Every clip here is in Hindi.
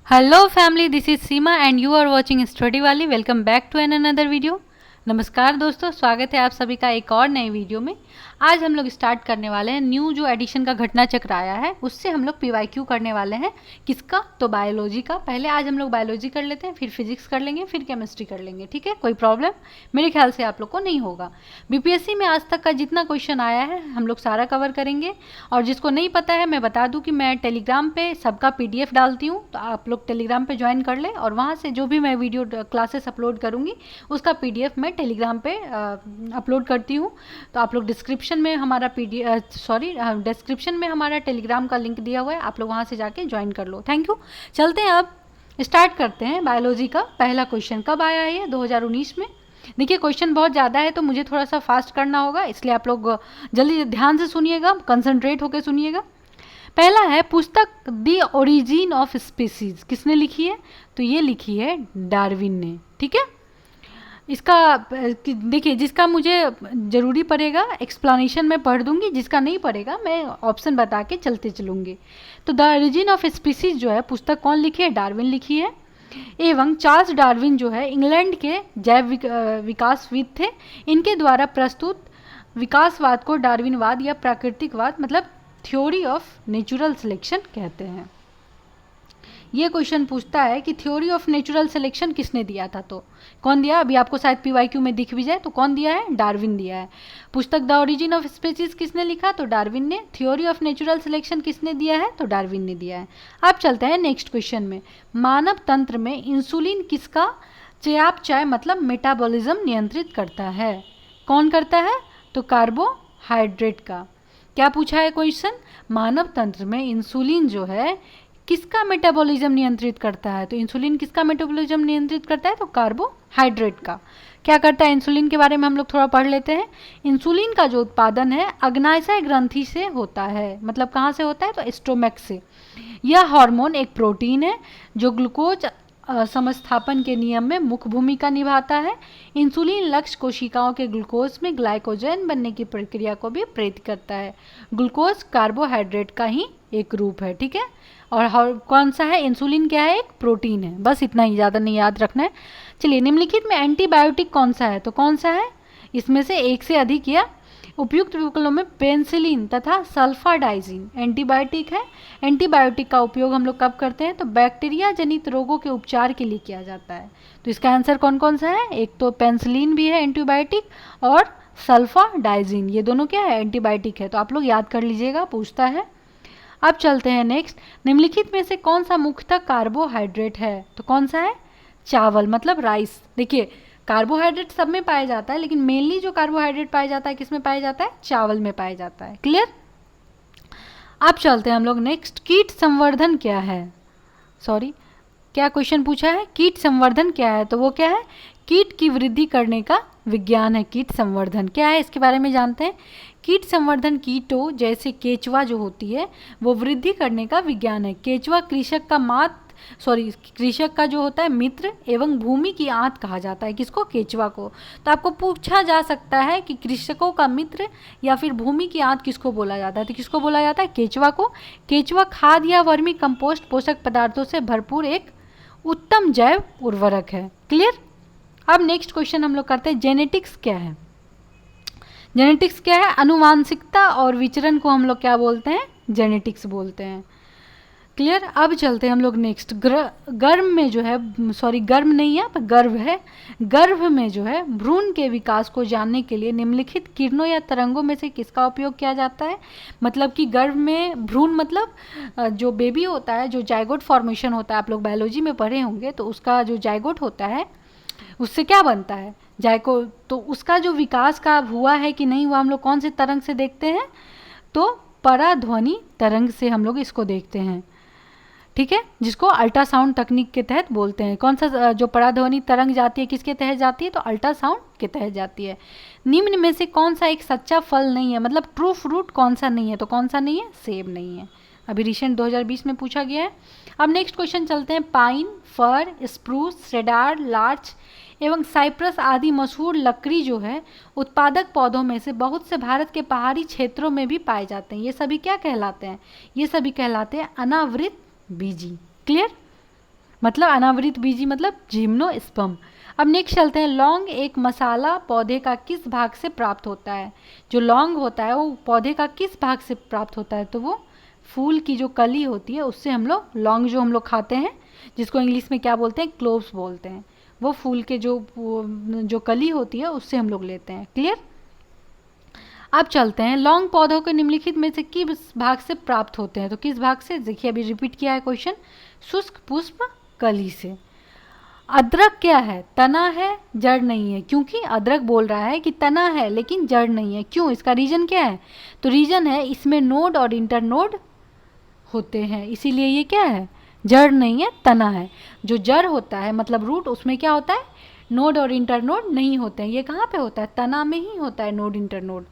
Hello family, this is Seema and you are watching Study Wali. Welcome back to another video. नमस्कार दोस्तों, स्वागत है आप सभी का एक और नए वीडियो में। आज हम लोग स्टार्ट करने वाले हैं न्यू जो एडिशन का घटना चक्र आया है उससे हम लोग पीवाईक्यू करने वाले हैं। किसका? तो बायोलॉजी का। पहले आज हम लोग बायोलॉजी कर लेते हैं, फिर फिजिक्स कर लेंगे, फिर केमिस्ट्री कर लेंगे। ठीक है, कोई प्रॉब्लम मेरे ख्याल से आप लोग को नहीं होगा। बीपीएससी में आज तक का जितना क्वेश्चन आया है हम लोग सारा कवर करेंगे। और जिसको नहीं पता है मैं बता दूं कि मैं टेलीग्राम पे सबका पीडीएफ डालती हूँ, तो आप लोग टेलीग्राम पे ज्वाइन कर ले और वहाँ से जो भी मैं वीडियो क्लासेस अपलोड करूँगी उसका पीडीएफ मैं टेलीग्राम पे अपलोड करती हूँ। तो आप लोग डिस्क्रिप्शन में हमारा डिस्क्रिप्शन में हमारा टेलीग्राम का लिंक दिया हुआ है, आप लोग वहाँ से जाके ज्वाइन कर लो। Thank you. चलते हैं, अब स्टार्ट करते हैं। बायोलॉजी का पहला क्वेश्चन कब आया है? 2019 में। देखिए क्वेश्चन बहुत ज़्यादा है तो मुझे थोड़ा सा फास्ट करना होगा, इसलिए आप लोग जल्दी ध्यान से सुनिएगा, कंसंट्रेट होकर सुनिएगा। पहला है पुस्तक द ओरिजिन ऑफ स्पीसीज, किसने लिखी है? तो ये लिखी है डार्विन ने। ठीक है, इसका देखिए, जिसका मुझे ज़रूरी पड़ेगा एक्सप्लेनेशन मैं पढ़ दूंगी, जिसका नहीं पड़ेगा मैं ऑप्शन बता के चलते चलूँगी। तो द ओरिजिन ऑफ स्पीसीज जो है पुस्तक कौन लिखी है? डार्विन लिखी है। एवं चार्ल्स डार्विन जो है इंग्लैंड के जैव विकासविद थे। इनके द्वारा प्रस्तुत विकासवाद को डार्विनवाद या प्राकृतिकवाद मतलब थ्योरी ऑफ नेचुरल सिलेक्शन कहते हैं। ये क्वेश्चन पूछता है कि थ्योरी ऑफ नेचुरल सिलेक्शन किसने दिया था? तो कौन दिया? अभी आपको शायद पीवाईक्यू में दिख भी जाए, तो कौन दिया है? डार्विन दिया है। पुस्तक द ओरिजिन ऑफ स्पीसीज किसने लिखा? तो डार्विन ने। थ्योरी ऑफ नेचुरल सिलेक्शन किसने दिया है? तो डार्विन ने दिया है। अब चलते हैं नेक्स्ट क्वेश्चन में। मानव तंत्र में इंसुलिन किसका चयापचय मतलब मेटाबॉलिज्म नियंत्रित करता है? कौन करता है? तो कार्बोहाइड्रेट का। क्या पूछा है क्वेश्चन? मानव तंत्र में इंसुलिन जो है किसका मेटाबॉलिज्म नियंत्रित करता है? तो इंसुलिन किसका मेटाबॉलिज्म नियंत्रित करता है? तो कार्बोहाइड्रेट का। क्या करता है इंसुलिन के बारे में हम लोग थोड़ा पढ़ लेते हैं। इंसुलिन का जो उत्पादन है अग्नाशय ग्रंथि से होता है। मतलब कहाँ से होता है? तो स्टोमक से। यह हार्मोन एक प्रोटीन है जो ग्लूकोज समस्थापन के नियम में मुख्य भूमिका निभाता है। इंसुलिन लक्ष्य कोशिकाओं के ग्लूकोज में ग्लाइकोजन बनने की प्रक्रिया को भी प्रेरित करता है। ग्लूकोज कार्बोहाइड्रेट का ही एक रूप है। ठीक है, और कौन सा है? इंसुलिन क्या है? एक प्रोटीन है। बस इतना ही, ज़्यादा नहीं याद रखना है। चलिए, निम्नलिखित में एंटीबायोटिक कौन सा है? तो कौन सा है? इसमें से एक से अधिक या उपयुक्त विकल्पों में पेनिसिलिन तथा सल्फाडाइजिन एंटीबायोटिक है। एंटीबायोटिक का उपयोग हम लोग कब करते हैं? तो बैक्टीरिया जनित रोगों के उपचार के लिए किया जाता है। तो इसका आंसर कौन कौन सा है? एक तो पेनिसिलिन भी है एंटीबायोटिक, और सल्फाडाइजिन, ये दोनों क्या है? एंटीबायोटिक है। तो आप लोग याद कर लीजिएगा, पूछता है। अब चलते हैं नेक्स्ट। निम्नलिखित में से कौन सा मुख्यतः कार्बोहाइड्रेट है? तो कौन सा है? चावल मतलब राइस। देखिए कार्बोहाइड्रेट सब में पाया जाता है, लेकिन मेनली जो कार्बोहाइड्रेट पाया जाता है किस में पाया जाता है? चावल में पाया जाता है। क्लियर? अब चलते हैं हम लोग नेक्स्ट। कीट संवर्धन क्या है? सॉरी, क्या क्वेश्चन पूछा है? कीट संवर्धन क्या है? तो वो क्या है? कीट की वृद्धि करने का विज्ञान है। कीट संवर्धन क्या है इसके बारे में जानते हैं। कीट संवर्धन कीटों जैसे केचुआ जो होती है वो वृद्धि करने का विज्ञान है। केचुआ कृषक का जो होता है मित्र एवं भूमि की आंत कहा जाता है। किसको? केचुआ को। तो आपको पूछा जा सकता है कि कृषकों का मित्र या फिर भूमि की आंत किसको बोला जाता है? तो किसको बोला जाता है? केचुआ को। केचुआ खाद या वर्मी कंपोस्ट पोषक पदार्थों से भरपूर एक उत्तम जैव उर्वरक है। क्लियर? अब नेक्स्ट क्वेश्चन हम लोग करते हैं। जेनेटिक्स क्या है? जेनेटिक्स क्या है? अनुवांशिकता और विचरण को हम लोग क्या बोलते हैं? जेनेटिक्स बोलते हैं। क्लियर? अब चलते हैं हम लोग नेक्स्ट। गर्भ में जो है, गर्भ नहीं है पर गर्भ है। गर्भ में जो है भ्रूण के विकास को जानने के लिए निम्नलिखित किरणों या तरंगों में से किसका उपयोग किया जाता है? मतलब कि गर्भ में भ्रूण मतलब जो बेबी होता है, जो जाइगोट फॉर्मेशन होता है, आप लोग बायोलॉजी में पढ़े होंगे, तो उसका जो जाइगोट होता है उससे क्या बनता है? जाइगोट। तो उसका जो विकास का हुआ है कि नहीं हुआ हम लोग कौन से तरंग से देखते हैं? तो पराध्वनि तरंग से हम लोग इसको देखते हैं। ठीक है, जिसको अल्ट्रासाउंड तकनीक के तहत बोलते हैं। कौन सा जो पराध्वनि तरंग जाती है किसके तहत जाती है? तो अल्ट्रासाउंड के तहत जाती है। निम्न में से कौन सा एक सच्चा फल नहीं है? मतलब ट्रू फ्रूट कौन सा नहीं है? तो कौन सा नहीं है? सेब नहीं है। अभी रिसेंट 2020 में पूछा गया है। अब नेक्स्ट क्वेश्चन चलते हैं। पाइन, फर, स्प्रूस, सेडार, लार्च एवं साइप्रस आदि मशहूर लकड़ी जो है उत्पादक पौधों में से बहुत से भारत के पहाड़ी क्षेत्रों में भी पाए जाते हैं। ये सभी क्या कहलाते हैं? ये सभी कहलाते हैं अनावृत बीजी। क्लियर? मतलब अनावृत बीजी मतलब जिम्नोस्पर्म। अब नेक्स्ट चलते हैं, लौंग एक मसाला पौधे का किस भाग से प्राप्त होता है? जो लौंग होता है वो पौधे का किस भाग से प्राप्त होता है? तो वो फूल की जो कली होती है उससे हम लोग लौंग जो हम लोग खाते हैं, जिसको इंग्लिश में क्या बोलते हैं, क्लोव्स बोलते हैं, वो फूल के जो कली होती है उससे हम लोग लेते हैं। क्लियर? अब चलते हैं, लौंग पौधों के निम्नलिखित में से किस भाग से प्राप्त होते हैं? तो किस भाग से? देखिए अभी रिपीट किया है क्वेश्चन, शुष्क पुष्प कली से। अदरक क्या है? तना है, जड़ नहीं है, क्योंकि अदरक बोल रहा है कि तना है लेकिन जड़ नहीं है। क्यों? इसका रीजन क्या है? तो रीजन है इसमें नोड और इंटरनोड होते हैं, इसीलिए ये क्या है, जड़ नहीं है, तना है। जो जड़ होता है मतलब रूट, उसमें क्या होता है, नोड और इंटरनोड नहीं होते हैं। ये कहाँ पे होता है? तना में ही होता है नोड इंटरनोड।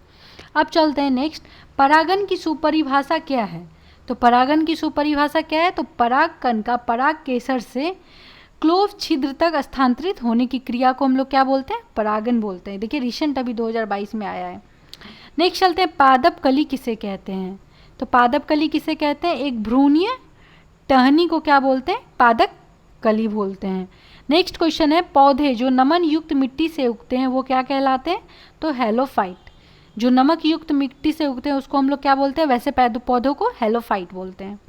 अब चलते हैं नेक्स्ट, परागन की सुपरिभाषा क्या है? तो परागन की सुपरिभाषा क्या है? तो परागकण का पराग केसर से क्लोव छिद्र तक स्थानांतरित होने की क्रिया को हम लोग क्या बोलते हैं? परागन बोलते हैं। देखिए रिसेंट अभी 2022 में आया है। नेक्स्ट चलते हैं, पादप कली किसे कहते हैं? तो पादप कली किसे कहते हैं? एक भ्रूणीय टहनी को क्या बोलते हैं? पादप कली बोलते हैं। नेक्स्ट क्वेश्चन है, पौधे जो नमन युक्त मिट्टी से उगते हैं वो क्या कहलाते हैं? तो हेलोफाइट। जो नमक युक्त मिट्टी से उगते हैं उसको हम लोग क्या बोलते हैं? वैसे पौधों को हेलोफाइट बोलते हैं।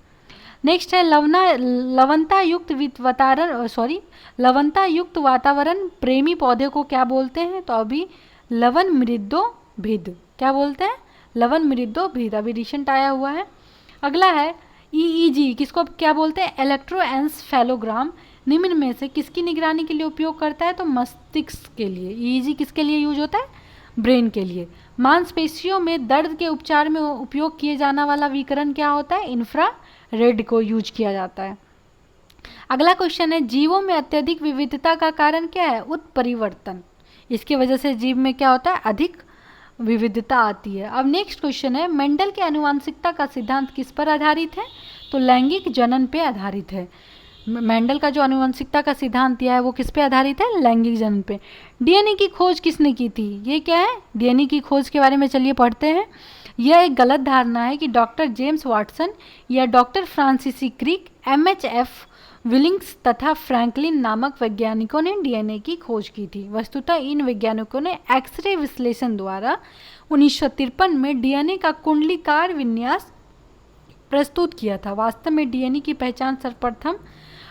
नेक्स्ट है, लवणता युक्त वातावरण प्रेमी पौधे को क्या बोलते हैं? तो अभी लवन मृदोभिद क्या बोलते हैं? लवन मृदोभिद, अभी रिसेंट आया हुआ है। अगला है EEG, किसको क्या बोलते हैं? इलेक्ट्रोएन्सेफेलोग्राम निम्न में से किसकी निगरानी के लिए उपयोग करता है? तो मस्तिष्क के लिए। EEG किसके लिए यूज होता है? ब्रेन के लिए। मांसपेशियों में दर्द के उपचार में उपयोग किए जाने वाला विकिरण क्या होता है? इंफ्रारेड को यूज किया जाता है। अगला क्वेश्चन है, जीवों में अत्यधिक विविधता का कारण क्या है? उत्परिवर्तन। इसकी वजह से जीव में क्या होता है? अधिक विविधता आती है। अब नेक्स्ट क्वेश्चन है, मेंडल के आनुवंशिकता का सिद्धांत किस पर आधारित है? तो लैंगिक जनन पे आधारित है। मेंडल का जो आनुवंशिकता का सिद्धांत दिया है वो किस पे आधारित है? लैंगिक जनन पे। डीएनए की खोज किसने की थी? ये क्या है? डीएनए की खोज के बारे में चलिए पढ़ते हैं। यह एक गलत धारणा है कि डॉक्टर जेम्स वाटसन या doctor Francis Crick, MHF Wilkins तथा फ्रैंकलिन नामक वैज्ञानिकों ने डीएनए की खोज की थी। वस्तुतः इन वैज्ञानिकों ने एक्सरे विश्लेषण द्वारा 1953 में डीएनए का कुंडलीकार विन्यास प्रस्तुत किया था। वास्तव में डीएनए की पहचान सर्वप्रथम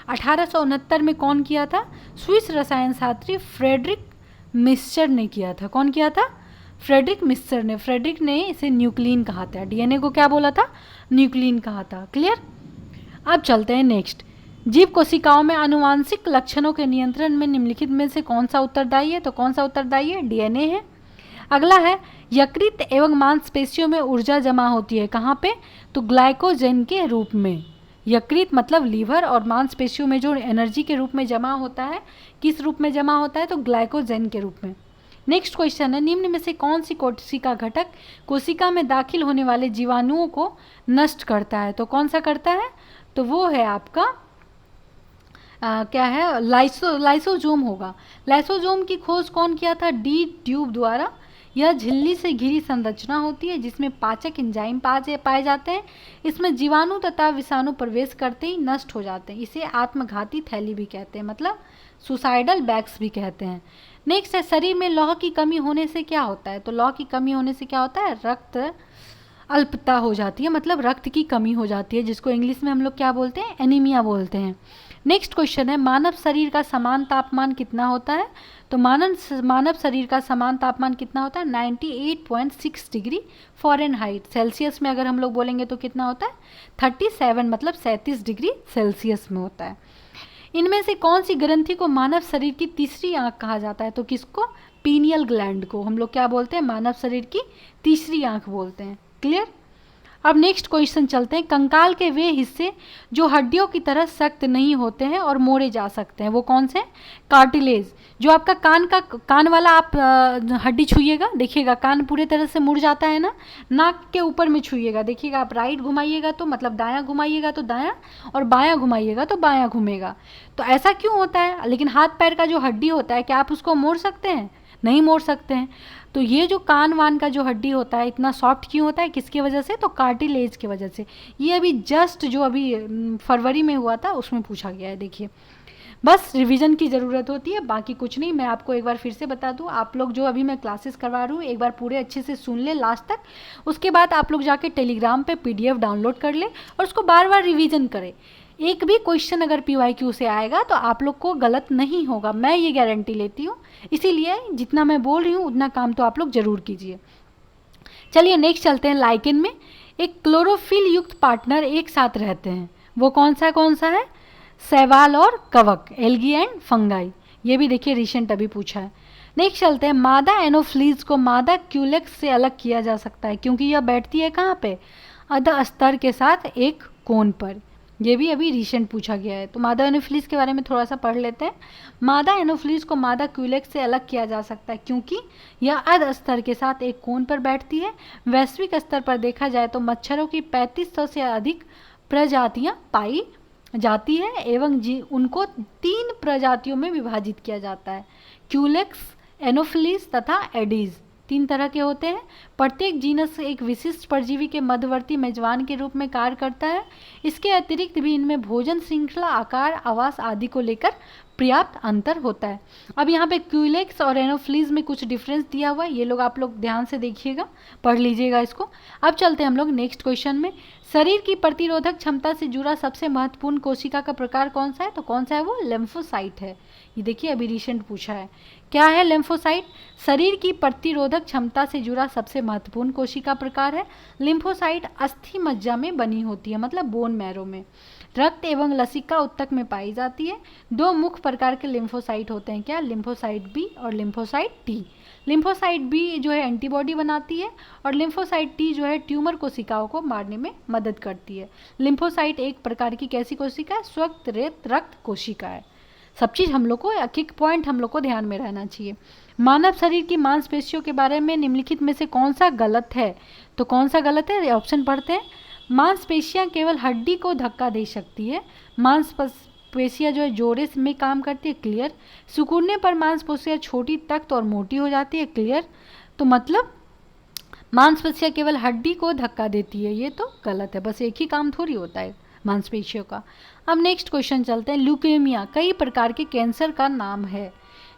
1869 में कौन किया था? स्विस रसायन शास्त्री फ्रेडरिक मिस्चर ने किया था। कौन किया था? फ्रेडरिक मिस्चर ने। फ्रेडरिक ने इसे न्यूक्लिन कहा था। डीएनए को क्या बोला था? न्यूक्लिन कहा था। क्लियर? अब चलते हैं नेक्स्ट, जीव कोशिकाओं में आनुवांशिक लक्षणों के नियंत्रण में निम्नलिखित में से कौन सा उत्तरदायी है? तो कौन सा उत्तरदायी है? डीएनए है। अगला है, यकृत एवं मांसपेशियों में ऊर्जा जमा होती है कहाँ पे? तो ग्लाइकोजन के रूप में। यकृत मतलब लीवर, और मांसपेशियों में जो एनर्जी के रूप में जमा होता है, किस रूप में जमा होता है? तो ग्लाइकोजन के रूप में। नेक्स्ट क्वेश्चन है, निम्न में से कौन सी कोशिका घटक कोशिका में दाखिल होने वाले जीवाणुओं को नष्ट करता है? तो कौन सा करता है? तो वो है आपका क्या है? लाइसोजोम होगा। लाइसोजोम की खोज कौन किया था? डी ट्यूब द्वारा। यह झिल्ली से घिरी संरचना होती है जिसमें पाचक एंजाइम पाए जाते हैं। इसमें जीवाणु तथा विषाणु प्रवेश करते ही नष्ट हो जाते हैं। इसे आत्मघाती थैली भी कहते हैं, मतलब सुसाइडल बैग्स भी कहते हैं। नेक्स्ट है, शरीर में लौह की कमी होने से क्या होता है? तो लौह की कमी होने से क्या होता है? रक्त अल्पता हो जाती है, मतलब रक्त की कमी हो जाती है, जिसको इंग्लिश में हम लोग क्या बोलते हैं? एनीमिया बोलते हैं। नेक्स्ट क्वेश्चन है, मानव शरीर का समान तापमान कितना होता है? तो मानव शरीर का समान तापमान कितना होता है? 98.6 डिग्री फ़ारेनहाइट। सेल्सियस में अगर हम लोग बोलेंगे तो कितना होता है? 37, मतलब 37 डिग्री सेल्सियस में होता है। इनमें से कौन सी ग्रंथि को मानव शरीर की तीसरी आंख कहा जाता है? तो किसको? पीनियल ग्लैंड को हम लोग क्या बोलते हैं? मानव शरीर की तीसरी आंख बोलते हैं। क्लियर? अब नेक्स्ट क्वेश्चन चलते हैं, कंकाल के वे हिस्से जो हड्डियों की तरह सख्त नहीं होते हैं और मोड़े जा सकते हैं वो कौन से? कार्टिलेज। जो आपका कान वाला आप हड्डी छुइएगा, देखिएगा कान पूरे तरह से मुड़ जाता है ना। नाक के ऊपर में छुइएगा, देखिएगा आप राइट घुमाइएगा तो मतलब दायां घुमाइएगा तो दायां, और बायां घुमाइएगा तो बायां घूमेगा। तो ऐसा क्यों होता है? लेकिन हाथ पैर का जो हड्डी होता है क्या आप उसको मोड़ सकते हैं? नहीं मोड़ सकते हैं। तो ये जो कान वान का जो हड्डी होता है इतना सॉफ्ट क्यों होता है, किसकी वजह से, तो कार्टिलेज की वजह से। ये अभी जस्ट जो अभी फरवरी में हुआ था उसमें पूछा गया है। देखिए बस रिवीजन की ज़रूरत होती है, बाकी कुछ नहीं। मैं आपको एक बार फिर से बता दूं, आप लोग जो अभी मैं क्लासेस करवा रही हूँ एक बार पूरे अच्छे से सुन ले लास्ट तक, उसके बाद आप लोग जाके टेलीग्राम पे PDF डाउनलोड कर ले और उसको बार बार रिवीजन करें। एक भी क्वेश्चन अगर PYQ से आएगा तो आप लोग को गलत नहीं होगा, मैं ये गारंटी लेती हूँ। इसीलिए जितना मैं बोल रही हूँ उतना काम तो आप लोग ज़रूर कीजिए। चलिए नेक्स्ट चलते हैं। लाइकेन में एक क्लोरोफिल युक्त पार्टनर एक साथ रहते हैं, वो कौन सा है, शैवाल और कवक, एल्गी एंड फंगाई। ये भी देखिए रिसेंट अभी पूछा है। नेक्स्ट चलते हैं। मादा एनोफ्लीज को मादा क्यूलेक्स से अलग किया जा सकता है क्योंकि यह बैठती है कहाँ पे, अध स्तर के साथ एक कोन पर। ये भी अभी रिसेंट पूछा गया है। तो मादा एनोफ्लीज के बारे में थोड़ा सा पढ़ लेते हैं। मादा एनोफ्लीज को मादा क्यूलेक्स से अलग किया जा सकता है क्योंकि यह अध स्तर के साथ एक कोन पर बैठती है। वैश्विक स्तर पर देखा जाए तो मच्छरों की 3500 से अधिक प्रजातियां पाई जाती है एवं उनको 3 प्रजातियों में विभाजित किया जाता है, क्यूलेक्स, एनोफिलीज तथा एडीज। 3 तरह के होते हैं। प्रत्येक जीनस एक विशिष्ट परजीवी के मध्यवर्ती मेजबान के रूप में कार्य करता है। इसके अतिरिक्त भी इनमें भोजन श्रृंखला, आकार, आवास आदि को लेकर पर्याप्त अंतर होता है। अब यहाँ पे क्यूलेक्स और एनोफिलीज में कुछ डिफरेंस दिया हुआ है, ये लोग आप लोग ध्यान से देखिएगा, पढ़ लीजिएगा इसको। अब चलते हैं हम लोग नेक्स्ट क्वेश्चन में। शरीर की प्रतिरोधक क्षमता से जुड़ा सबसे महत्वपूर्ण कोशिका का प्रकार कौन सा है, तो कौन सा है, वो लिम्फोसाइट है। ये देखिए अभी रिसेंट पूछा है। क्या है लिम्फोसाइट, शरीर की प्रतिरोधक क्षमता से जुड़ा सबसे महत्वपूर्ण कोशिका प्रकार है। लिम्फोसाइट अस्थि मज्जा में बनी होती है, मतलब बोन मैरो में, रक्त एवं लसिका उत्तक में पाई जाती है। 2 मुख्य प्रकार के लिम्फोसाइट होते हैं, क्या, लिम्फोसाइट बी और लिम्फोसाइट टी। लिम्फोसाइट बी जो है एंटीबॉडी बनाती है और लिम्फोसाइट टी जो है ट्यूमर कोशिकाओं को मारने में मदद करती है। लिम्फोसाइट एक प्रकार की कैसी कोशिका है, स्वच्छ रक्त कोशिका है। सब चीज़ हम लोग को, एक एक पॉइंट हम लोग को ध्यान में रहना चाहिए। मानव शरीर की मांसपेशियों के बारे में निम्नलिखित में से कौन सा गलत है, तो कौन सा गलत है, ऑप्शन पढ़ते हैं। मांसपेशियां केवल हड्डी को धक्का दे सकती है। मांसपेशियां जो है जोड़े में काम करती है, क्लियर। सिकुड़ने पर मांसपेशियां छोटी, तख्त और मोटी हो जाती है, क्लियर। तो मतलब मांसपेशियां केवल हड्डी को धक्का देती है, ये तो गलत है। बस एक ही काम थोड़ी होता है मांसपेशियों का। अब नेक्स्ट क्वेश्चन चलते हैं। ल्यूकेमिया कई प्रकार के कैंसर का नाम है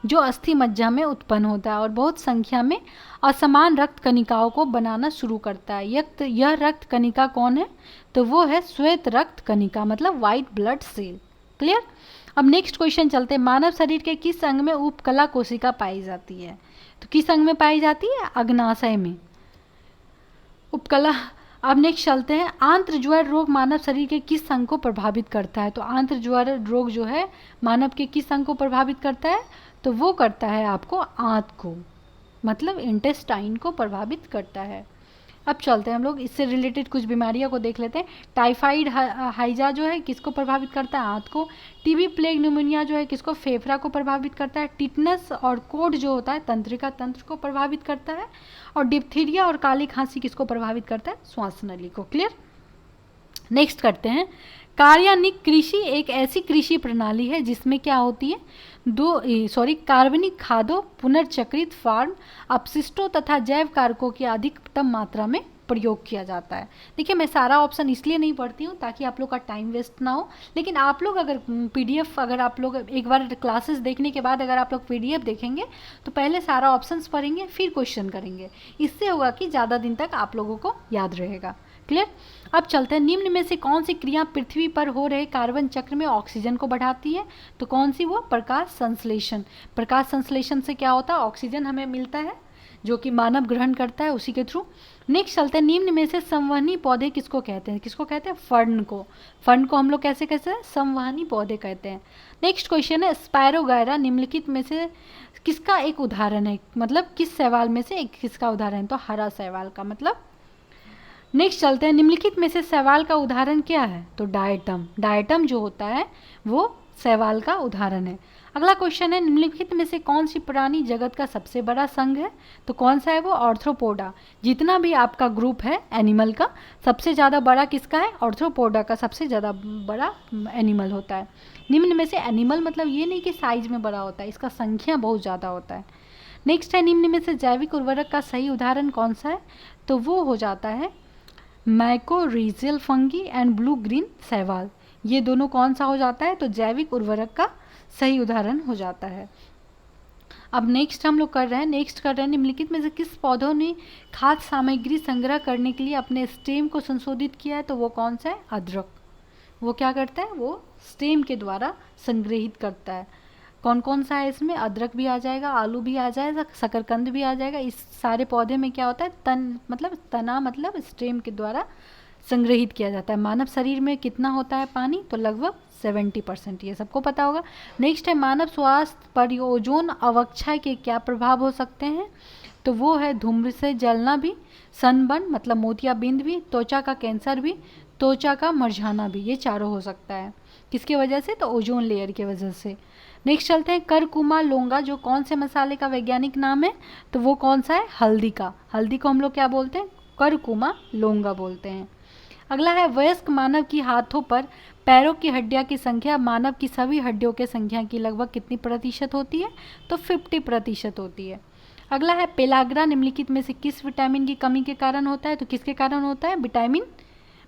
जो अस्थि मज्जा में उत्पन्न होता है और बहुत संख्या में असमान रक्त कणिकाओं को बनाना शुरू करता है। यह रक्त कणिका कौन है, तो वो है श्वेत रक्त कणिका, मतलब वाइट ब्लड सेल, क्लियर। अब नेक्स्ट क्वेश्चन चलते हैं। मानव शरीर के किस अंग में उपकला कोशिका पाई जाती है, तो किस अंग में पाई जाती है, अग्नाशय में उपकला। अब नेक्स्ट चलते हैं। आंत्रज्वर रोग मानव शरीर के किस अंग को प्रभावित करता है, तो आंत्रज्वर रोग जो है मानव के किस अंग को प्रभावित करता है, तो वो करता है आपको आंत को, मतलब इंटेस्टाइन को प्रभावित करता है। अब चलते हैं हम लोग इससे रिलेटेड कुछ बीमारियों को देख लेते हैं। टाइफाइड हाइजा जो है किसको प्रभावित करता है, आंत को। टीबी प्लेग न्यूमोनिया जो है किसको, फेफड़ा को प्रभावित करता है। टिटनस और कोड जो होता है तंत्रिका तंत्र को प्रभावित करता है। और डिप्थीरिया और काली खांसी किसको प्रभावित करता है, श्वास नली को, क्लियर। नेक्स्ट करते हैं। कार्यानिक कृषि एक ऐसी कृषि प्रणाली है जिसमें क्या होती है, कार्बनिक खादों, पुनर्चक्रित फार्म, अपशिष्टों तथा जैव कारकों की अधिकतम मात्रा में प्रयोग किया जाता है। देखिए मैं सारा ऑप्शन इसलिए नहीं पढ़ती हूँ ताकि आप लोग का टाइम वेस्ट ना हो, लेकिन आप लोग अगर PDF अगर आप लोग एक बार क्लासेस देखने के बाद अगर आप लोग PDF देखेंगे तो पहले सारा ऑप्शंस पढ़ेंगे फिर क्वेश्चन करेंगे, इससे होगा कि ज़्यादा दिन तक आप लोगों को याद रहेगा, क्लियर। अब चलते हैं। निम्न में से कौन सी क्रिया पृथ्वी पर हो रहे कार्बन चक्र में ऑक्सीजन को बढ़ाती है, तो कौन सी, वो प्रकाश संश्लेषण। प्रकाश संश्लेषण से क्या होता है, ऑक्सीजन हमें मिलता है जो कि मानव ग्रहण करता है उसी के थ्रू। नेक्स्ट चलते हैं। निम्न में से संवहनी पौधे किसको कहते हैं, किसको कहते हैं, फर्न को। फर्न को हम लोग कैसे कहते हैं, संवहनी पौधे कहते हैं। नेक्स्ट क्वेश्चन है। स्पायरोगायरा निम्नलिखित में से किसका एक उदाहरण है, मतलब किस शैवाल में से एक किसका उदाहरण है, तो हरा शैवाल का, मतलब। नेक्स्ट चलते हैं। निम्नलिखित में से शैवाल का उदाहरण क्या है, तो डायटम। डायटम जो होता है वो शैवाल का उदाहरण है। अगला क्वेश्चन है। निम्नलिखित में से कौन सी प्राणी जगत का सबसे बड़ा संघ है, तो कौन सा है, वो ऑर्थ्रोपोडा। जितना भी आपका ग्रुप है एनिमल का, सबसे ज़्यादा बड़ा किसका है, ऑर्थ्रोपोडा का सबसे ज़्यादा बड़ा एनिमल होता है। निम्न में से एनिमल मतलब ये नहीं कि साइज में बड़ा होता है, इसका संख्या बहुत ज़्यादा होता है। नेक्स्ट है, निम्न में से जैविक उर्वरक का सही उदाहरण कौन सा है? तो वो हो जाता है माइकोरिज़ियल फंगी एंड ब्लू ग्रीन शैवाल। ये दोनों कौन सा हो जाता है? तो जैविक उर्वरक का सही उदाहरण हो जाता है। अब नेक्स्ट हम लोग कर रहे हैं निम्नलिखित में से किस पौधों ने खाद्य सामग्री संग्रह करने के लिए अपने स्टेम को संशोधित किया है? तो वो कौन सा है? अदरक। वो क्या करता है? वो स्टेम के द्वारा संग्रहित करता है। कौन कौन सा है इसमें? अदरक भी आ जाएगा, आलू भी आ जाएगा, शकरकंद भी आ जाएगा। इस सारे पौधे में क्या होता है? तना मतलब स्टेम के द्वारा संग्रहित किया जाता है। मानव शरीर में कितना होता है पानी? तो लगभग 70%, ये सबको पता होगा। नेक्स्ट है, मानव स्वास्थ्य पर ओजोन अवक्षय के क्या प्रभाव हो सकते हैं? तो वो है धूम्र से जलना भी, सनबर्न मतलब मोतियाबिंद भी, त्वचा का कैंसर भी, त्वचा का मुरझाना भी। ये चारों हो सकता है। किसकी वजह से? तो ओजोन लेयर की वजह से। नेक्स्ट चलते हैं, करकुमा लोंगा जो कौन से मसाले का वैज्ञानिक नाम है? तो वो कौन सा है? हल्दी का। हल्दी को हम लोग क्या बोलते हैं? करकुमा लोंगा बोलते हैं। अगला है, वयस्क मानव की हाथों पर पैरों की हड्डियां की संख्या मानव की सभी हड्डियों की संख्या की लगभग कितनी प्रतिशत होती है? तो 50% होती है। अगला है, पेलाग्रा निम्नलिखित में से किस विटामिन की कमी के कारण होता है? तो किसके कारण होता है? विटामिन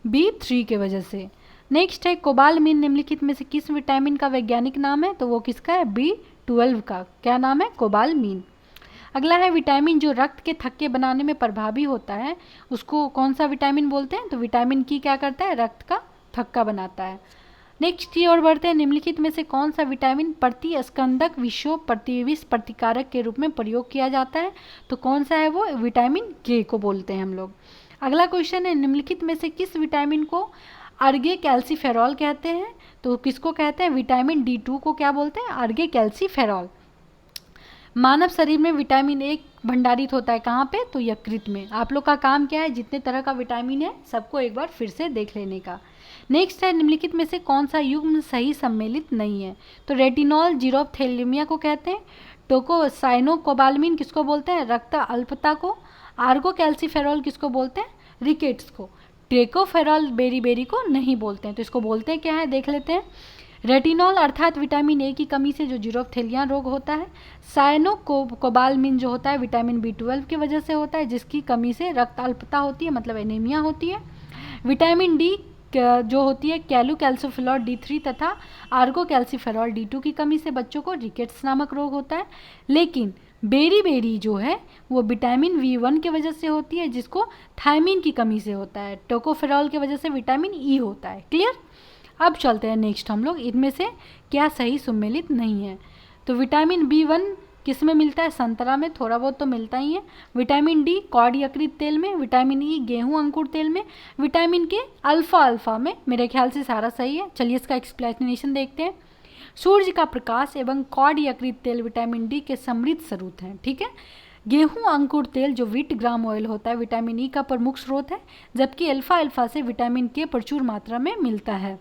B3 के वजह से। नेक्स्ट है, कोबालमिन निम्नलिखित में से किस विटामिन का वैज्ञानिक नाम है? तो वो किसका है? B12 का। क्या नाम है? कोबालमिन। अगला है, विटामिन जो रक्त के थक्के बनाने में प्रभावी होता है उसको कौन सा विटामिन बोलते हैं? तो विटामिन की क्या करता है? रक्त का थक्का बनाता है। नेक्स्ट की ओर बढ़ते हैं, निम्नलिखित में से कौन सा विटामिन प्रतिस्कंदक विषों प्रतिविष प्रतिकारक के रूप में प्रयोग किया जाता है? तो कौन सा है वो? विटामिन के को बोलते हैं हम लोग। अगला क्वेश्चन है, निम्नलिखित में से किस विटामिन को अर्गे कैल्सीफेरॉल कहते हैं? तो किसको कहते हैं? विटामिन D2 को क्या बोलते हैं? अर्गे कैल्सीफेरॉल। मानव शरीर में विटामिन ए भंडारित होता है कहाँ पे? तो यकृत में। आप लोग का काम क्या है? जितने तरह का विटामिन है सबको एक बार फिर से देख लेने का। नेक्स्ट है, निम्नलिखित में से कौन सा युग्म सही सम्मिलित नहीं है? तो रेटिनॉल जीरोप्थेलिमिया को कहते हैं। टोकोसाइनोकोबालमिन किसको बोलते हैं? रक्त अल्पता को। आर्गो कैल्सीफेरॉल किसको बोलते हैं? रिकेट्स को। टेकोफेरॉल बेरी को नहीं बोलते हैं। तो इसको बोलते हैं क्या है? देख लेते हैं। रेटिनॉल अर्थात विटामिन ए की कमी से जो जीरोप्थेलिया रोग होता है। साइनोकोबालमिन जो होता है विटामिन B12 की वजह से होता है, जिसकी कमी से रक्त अल्पता होती है मतलब एनीमिया होती है। विटामिन डी जो होती है कैलू कैल्सिफेरॉल D3 तथा आर्गो कैल्सिफेरॉल D2 की कमी से बच्चों को रिकेट्स नामक रोग होता है। लेकिन बेरी जो है वो विटामिन B1 की वजह से होती है, जिसको थायमिन की कमी से होता है। टोकोफेरॉल की वजह से विटामिन E होता है। क्लियर? अब चलते हैं नेक्स्ट हम लोग, इनमें से क्या सही सम्मिलित नहीं है? तो विटामिन B1 किस में मिलता है? संतरा में, थोड़ा बहुत तो मिलता ही है। विटामिन D कॉड यकृत तेल में। विटामिन E गेहूं अंकुर तेल में। विटामिन K अल्फा में। मेरे ख्याल से सारा सही है। चलिए इसका एक्सप्लेनेशन देखते हैं। सूर्य का प्रकाश एवं कॉड यकृत तेल विटामिन D के समृद्ध स्रोत हैं। ठीक है। गेहूं अंकुर तेल जो व्हीट ग्राम ऑयल होता है विटामिन E का प्रमुख स्रोत है, जबकि अल्फा से विटामिन K प्रचुर मात्रा में मिलता है।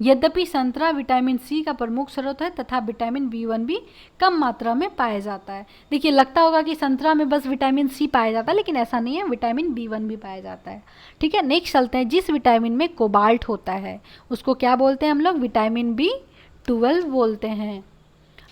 यद्यपि संतरा विटामिन सी का प्रमुख स्रोत है तथा विटामिन B1 भी कम मात्रा में पाया जाता है। देखिए लगता होगा कि संतरा में बस विटामिन सी पाया जाता है, लेकिन ऐसा नहीं है, विटामिन B1 भी पाया जाता है। ठीक है। नेक्स्ट चलते हैं, जिस विटामिन में कोबाल्ट होता है उसको क्या बोलते हैं हम लोग? विटामिन B12 बोलते हैं।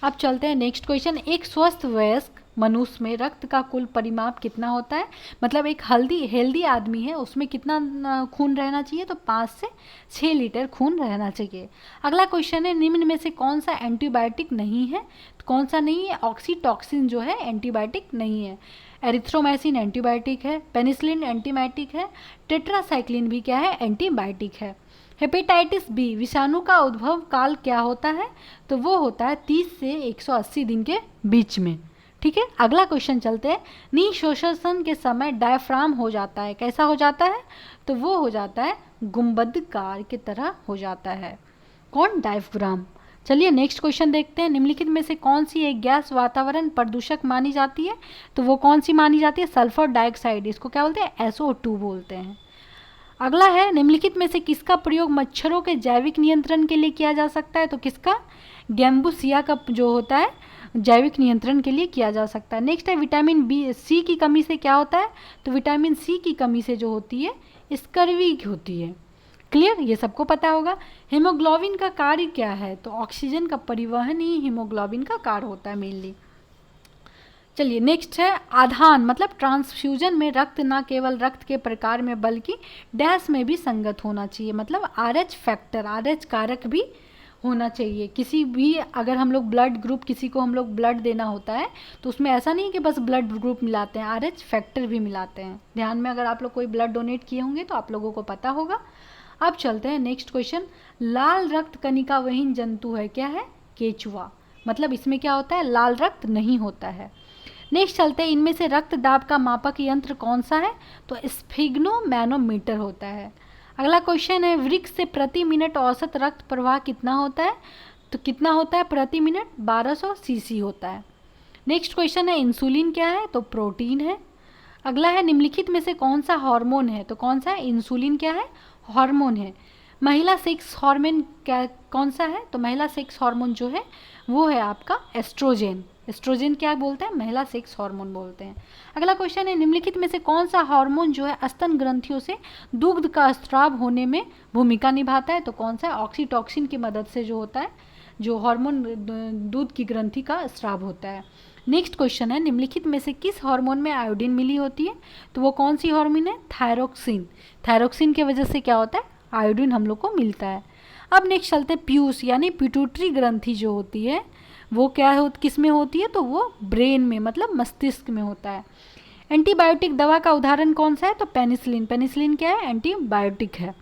अब चलते हैं नेक्स्ट क्वेश्चन। एक स्वस्थ वयस्क मनुष्य में रक्त का कुल परिमाप कितना होता है? मतलब एक हेल्दी आदमी है उसमें कितना खून रहना चाहिए? तो 5 से 6 लीटर खून रहना चाहिए। अगला क्वेश्चन है, निम्न में से कौन सा एंटीबायोटिक नहीं है? तो कौन सा नहीं है? ऑक्सीटॉक्सिन जो है एंटीबायोटिक नहीं है। एरिथ्रोमाइसिन एंटीबायोटिक है। पेनिसिलिन एंटीबायोटिक है। टेट्रासाइक्लिन भी क्या है? एंटीबायोटिक है। हेपेटाइटिस बी विषाणु का उद्भव काल क्या होता है? तो वो होता है 30 से 180 दिन के बीच में। ठीक है। अगला क्वेश्चन चलते हैं, निःशोषण के समय डायफ्राम हो जाता है, कैसा हो जाता है? तो वो हो जाता है गुंबदकार की तरह हो जाता है। कौन? डायफ्राम। चलिए नेक्स्ट क्वेश्चन देखते हैं, निम्नलिखित में से कौन सी एक गैस वातावरण प्रदूषक मानी जाती है? तो वो कौन सी मानी जाती है? Sulphur dioxide. इसको क्या बोलते हैं? SO2 बोलते हैं। अगला है, निम्नलिखित में से किसका प्रयोग मच्छरों के जैविक नियंत्रण के लिए किया जा सकता है? तो किसका? गैम्बुसिया का जो होता है जैविक नियंत्रण के लिए किया जा सकता है। नेक्स्ट है, विटामिन सी की कमी से क्या होता है? तो विटामिन सी की कमी से जो होती है स्कर्वी होती है। क्लियर? ये सबको पता होगा। हीमोग्लोबिन का कार्य क्या है? तो ऑक्सीजन का परिवहन ही हीमोग्लोबिन का कार्य होता है मेनली। चलिए नेक्स्ट है आधान, मतलब ट्रांसफ्यूजन में रक्त न केवल रक्त के प्रकार में बल्कि डैश में भी संगत होना चाहिए, मतलब RH फैक्टर, RH कारक भी होना चाहिए। किसी भी अगर हम लोग ब्लड ग्रुप, किसी को हम लोग ब्लड देना होता है तो उसमें ऐसा नहीं है कि बस ब्लड ग्रुप मिलाते हैं, RH फैक्टर भी मिलाते हैं। ध्यान में अगर आप लोग कोई ब्लड डोनेट किए होंगे तो आप लोगों को पता होगा। अब चलते हैं नेक्स्ट क्वेश्चन। लाल रक्त कणिका वहीन जंतु है, क्या है? केचुआ। मतलब इसमें क्या होता है? लाल रक्त नहीं होता है। नेक्स्ट चलते हैं, इनमें से रक्त दाब का मापक यंत्र कौन सा है? तो स्फिग्नोमैनोमीटर होता है। अगला क्वेश्चन है, वृक्क से प्रति मिनट औसत रक्त प्रवाह कितना होता है? तो कितना होता है प्रति मिनट? 1200 सीसी होता है। नेक्स्ट क्वेश्चन है, इंसुलिन क्या है? तो प्रोटीन है। अगला है, निम्नलिखित में से कौन सा हार्मोन है? तो कौन सा है? इंसुलिन क्या है? हार्मोन है। महिला सेक्स हार्मोन क्या, कौन सा है? तो महिला सेक्स हार्मोन जो है वो है आपका एस्ट्रोजेन। एस्ट्रोजेन क्या बोलते हैं? महिला सेक्स हार्मोन बोलते हैं। अगला क्वेश्चन है, निम्नलिखित में से कौन सा हार्मोन जो है स्तन ग्रंथियों से दुग्ध का स्राव होने में भूमिका निभाता है? तो कौन सा है? ऑक्सीटॉक्सिन की मदद से जो होता है, जो हार्मोन दूध की ग्रंथि का स्राव होता है। नेक्स्ट क्वेश्चन है, निम्नलिखित में से किस हार्मोन में आयोडीन मिली होती है? तो वो कौन सी हार्मोन है? थायरोक्सिन। थायरोक्सिन की वजह से क्या होता है? आयोडीन हम लोग को मिलता है। अब नेक्स्ट चलते हैं, पीयूष यानी पिट्यूटरी ग्रंथि जो होती है वो क्या किस में होती है? तो वो ब्रेन में, मतलब मस्तिष्क में होता है। एंटीबायोटिक दवा का उदाहरण कौन सा है? तो पेनिसिलिन। पेनिसिलिन क्या है? एंटीबायोटिक है।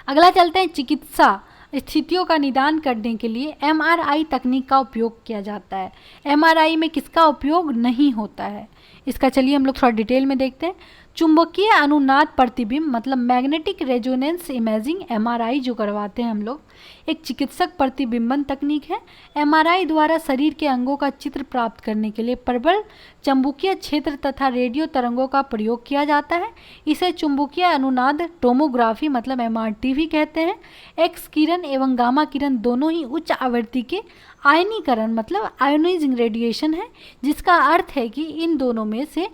अगला चलते हैं, चिकित्सा स्थितियों का निदान करने के लिए MRI तकनीक का उपयोग किया जाता है। MRI में किसका उपयोग नहीं होता है? इसका चलिए हम लोग थोड़ा डिटेल में देखते हैं। चुंबकीय अनुनाद प्रतिबिंब, मतलब मैग्नेटिक रेजोनेंस इमेजिंग, MRI जो करवाते हैं हम लोग, एक चिकित्सक प्रतिबिंबन तकनीक है। MRI द्वारा शरीर के अंगों का चित्र प्राप्त करने के लिए प्रबल चुंबकीय क्षेत्र तथा रेडियो तरंगों का प्रयोग किया जाता है। इसे चुंबकीय अनुनाद टोमोग्राफी, मतलब MRT भी कहते हैं। एक्स किरण एवं गामा किरण दोनों ही उच्च आवृत्ति के आयनीकरण, मतलब आयोनाइजिंग रेडिएशन है, जिसका अर्थ है कि इन दोनों में से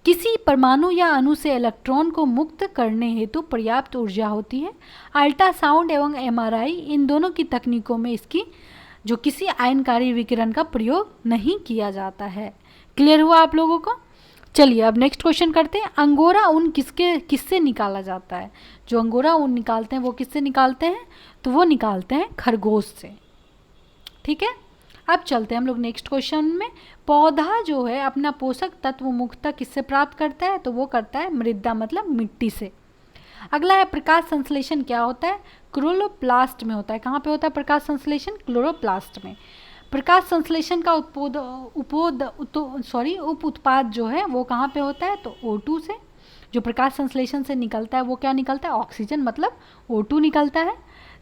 किसी परमाणु या अणु से इलेक्ट्रॉन को मुक्त करने हेतु पर्याप्त ऊर्जा होती है। अल्ट्रासाउंड एवं MRI इन दोनों की तकनीकों में इसकी जो किसी आयनकारी विकिरण का प्रयोग नहीं किया जाता है। क्लियर हुआ आप लोगों को? चलिए अब नेक्स्ट क्वेश्चन करते हैं। अंगोरा ऊन किससे निकाला जाता है? जो अंगोरा ऊन निकालते हैं वो किससे निकालते हैं? तो वो निकालते हैं खरगोश से। ठीक है, अब चलते हैं हम लोग नेक्स्ट क्वेश्चन में। पौधा जो है अपना पोषक तत्व मुख्यतः किससे प्राप्त करता है? तो वो करता है मृदा, मतलब मिट्टी से। अगला है, प्रकाश संश्लेषण क्या होता है? क्लोरोप्लास्ट में होता है। कहाँ पे होता है प्रकाश संश्लेषण? क्लोरोप्लास्ट में। प्रकाश संश्लेषण का उप उत्पाद जो है वो कहाँ पे होता है? तो O2 से। जो प्रकाश संश्लेषण से निकलता है वो क्या निकलता है? ऑक्सीजन, मतलब O2 निकलता है।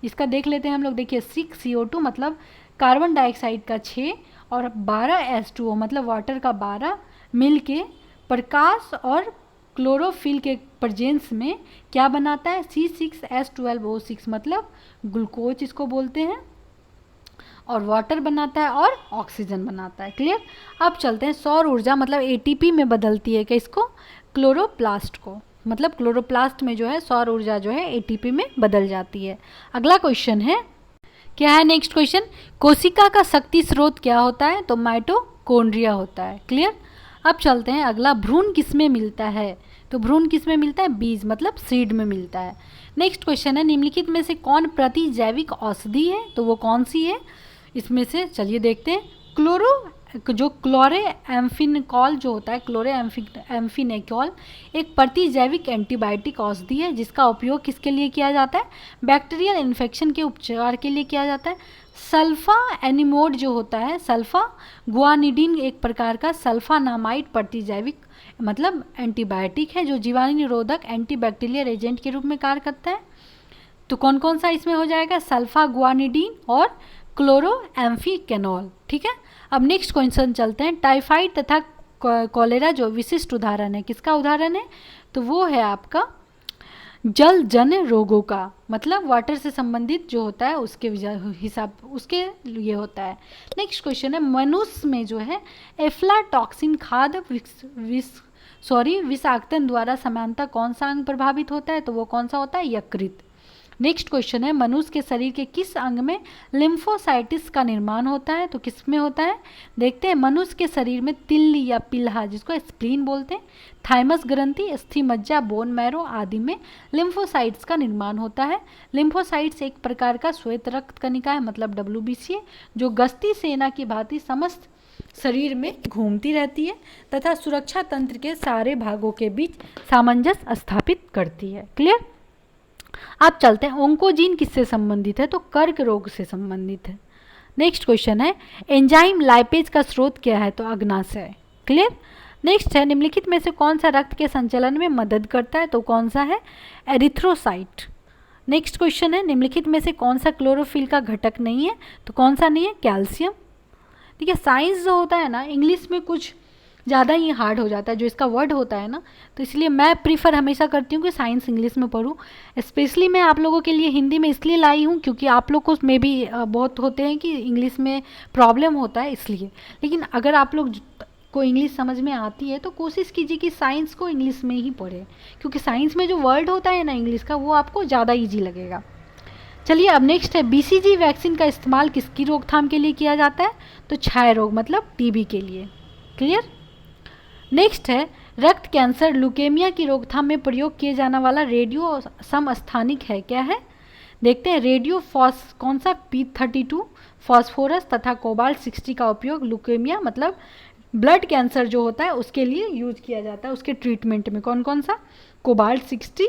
इसका देख लेते हैं हम लोग। देखिए 6 CO2 मतलब कार्बन डाइऑक्साइड का 6 और 12 H2O मतलब वाटर का 12 मिल के प्रकाश और क्लोरोफिल के प्रेजेंस में क्या बनाता है? C6H12O6 मतलब ग्लूकोज इसको बोलते हैं, और वाटर बनाता है और ऑक्सीजन बनाता है। क्लियर? अब चलते हैं, सौर ऊर्जा मतलब ATP में बदलती है क्या इसको? क्लोरोप्लास्ट को। मतलब क्लोरोप्लास्ट में जो है सौर ऊर्जा जो है ATP में बदल जाती है। अगला क्वेश्चन है, क्या है नेक्स्ट क्वेश्चन? कोशिका का शक्ति स्रोत क्या होता है? तो माइटोकॉन्ड्रिया होता है। क्लियर? अब चलते हैं अगला, भ्रूण किस में मिलता है? तो भ्रूण किस में मिलता है? बीज, मतलब सीड में मिलता है। नेक्स्ट क्वेश्चन है, निम्नलिखित में से कौन प्रतिजैविक औषधि है? तो वो कौन सी है? इसमें से चलिए देखते हैं। क्लोरेम्फेनिकॉल जो होता है, क्लोरेम्फेनिकॉल एक प्रतिजैविक एंटीबायोटिक औषधि है, जिसका उपयोग किसके लिए किया जाता है? बैक्टीरियल इन्फेक्शन के उपचार के लिए किया जाता है। सल्फा एनिमोड जो होता है, सल्फा गुआनिडीन एक प्रकार का सल्फानामाइड प्रतिजैविक मतलब एंटीबायोटिक है, जो जीवाणु निरोधक एंटीबैक्टीरियल एजेंट के रूप में कार्य करता है। तो कौन कौन सा इसमें हो जाएगा? सल्फा गुआनिडीन और क्लोरोएम्फिकेनॉल। ठीक है, अब नेक्स्ट क्वेश्चन चलते हैं। टाइफाइड तथा कॉलेरा जो विशिष्ट उदाहरण है, किसका उदाहरण है? तो वो है आपका जलजन्य रोगों का, मतलब वाटर से संबंधित जो होता है उसके हिसाब उसके लिए होता है। नेक्स्ट क्वेश्चन है, मनुष्य में जो है एफ्लाटॉक्सिन खाद विषाक्तन द्वारा समानता कौन सा अंग प्रभावित होता है? तो वो कौन सा होता है? यकृत। नेक्स्ट क्वेश्चन है, मनुष्य के शरीर के किस अंग में लिम्फोसाइटिस का निर्माण होता है? तो किस में होता है? देखते हैं। मनुष्य के शरीर में तिल्ली या पिल्हा, जिसको स्प्लीन बोलते हैं, थाइमस ग्रंथि, अस्थि मज्जा, बोन मैरो आदि में लिम्फोसाइट्स का निर्माण होता है। लिम्फोसाइट्स एक प्रकार का श्वेत रक्त कणिका है, मतलब WBC है, जो गश्ती सेना की भांति समस्त शरीर में घूमती रहती है तथा सुरक्षा तंत्र के सारे भागों के बीच सामंजस्य स्थापित करती है। क्लियर? आप चलते हैं, ओंकोजीन किससे संबंधित है? तो कर्क रोग से संबंधित है। नेक्स्ट क्वेश्चन है, एंजाइम लाइपेज का स्रोत क्या है? तो अग्नाशय है। क्लियर? नेक्स्ट है, निम्नलिखित में से कौन सा रक्त के संचलन में मदद करता है? तो कौन सा है? एरिथ्रोसाइट। नेक्स्ट क्वेश्चन है, निम्नलिखित में से कौन सा क्लोरोफिल का घटक नहीं है? तो कौन सा नहीं है? कैल्शियम। ठीक है, साइंस जो होता है ना, इंग्लिश में कुछ ज़्यादा ही हार्ड हो जाता है, जो इसका वर्ड होता है ना, तो इसलिए मैं प्रीफर हमेशा करती हूँ कि साइंस इंग्लिश में पढूं। स्पेशली मैं आप लोगों के लिए हिंदी में इसलिए लाई हूँ क्योंकि आप लोग को मे भी बहुत होते हैं कि इंग्लिश में प्रॉब्लम होता है, इसलिए। लेकिन अगर आप लोग को इंग्लिश समझ में आती है तो कोशिश कीजिए कि साइंस को इंग्लिश में ही पढ़ें, क्योंकि साइंस में जो वर्ड होता है ना इंग्लिश का, वो आपको ज़्यादा ईजी लगेगा। चलिए, अब नेक्स्ट है, BCG वैक्सीन का इस्तेमाल किसकी रोकथाम के लिए किया जाता है? तो क्षय रोग मतलब TB के लिए। क्लियर? नेक्स्ट है, रक्त कैंसर ल्यूकेमिया की रोकथाम में प्रयोग किए जाने वाला रेडियो समस्थानिक है, क्या है? देखते हैं। रेडियो कौन सा? P32, फॉस्फोरस तथा कोबाल्ट 60 का उपयोग ल्यूकेमिया मतलब ब्लड कैंसर जो होता है उसके लिए यूज किया जाता है। उसके ट्रीटमेंट में कौन कौन सा? कोबाल्ट 60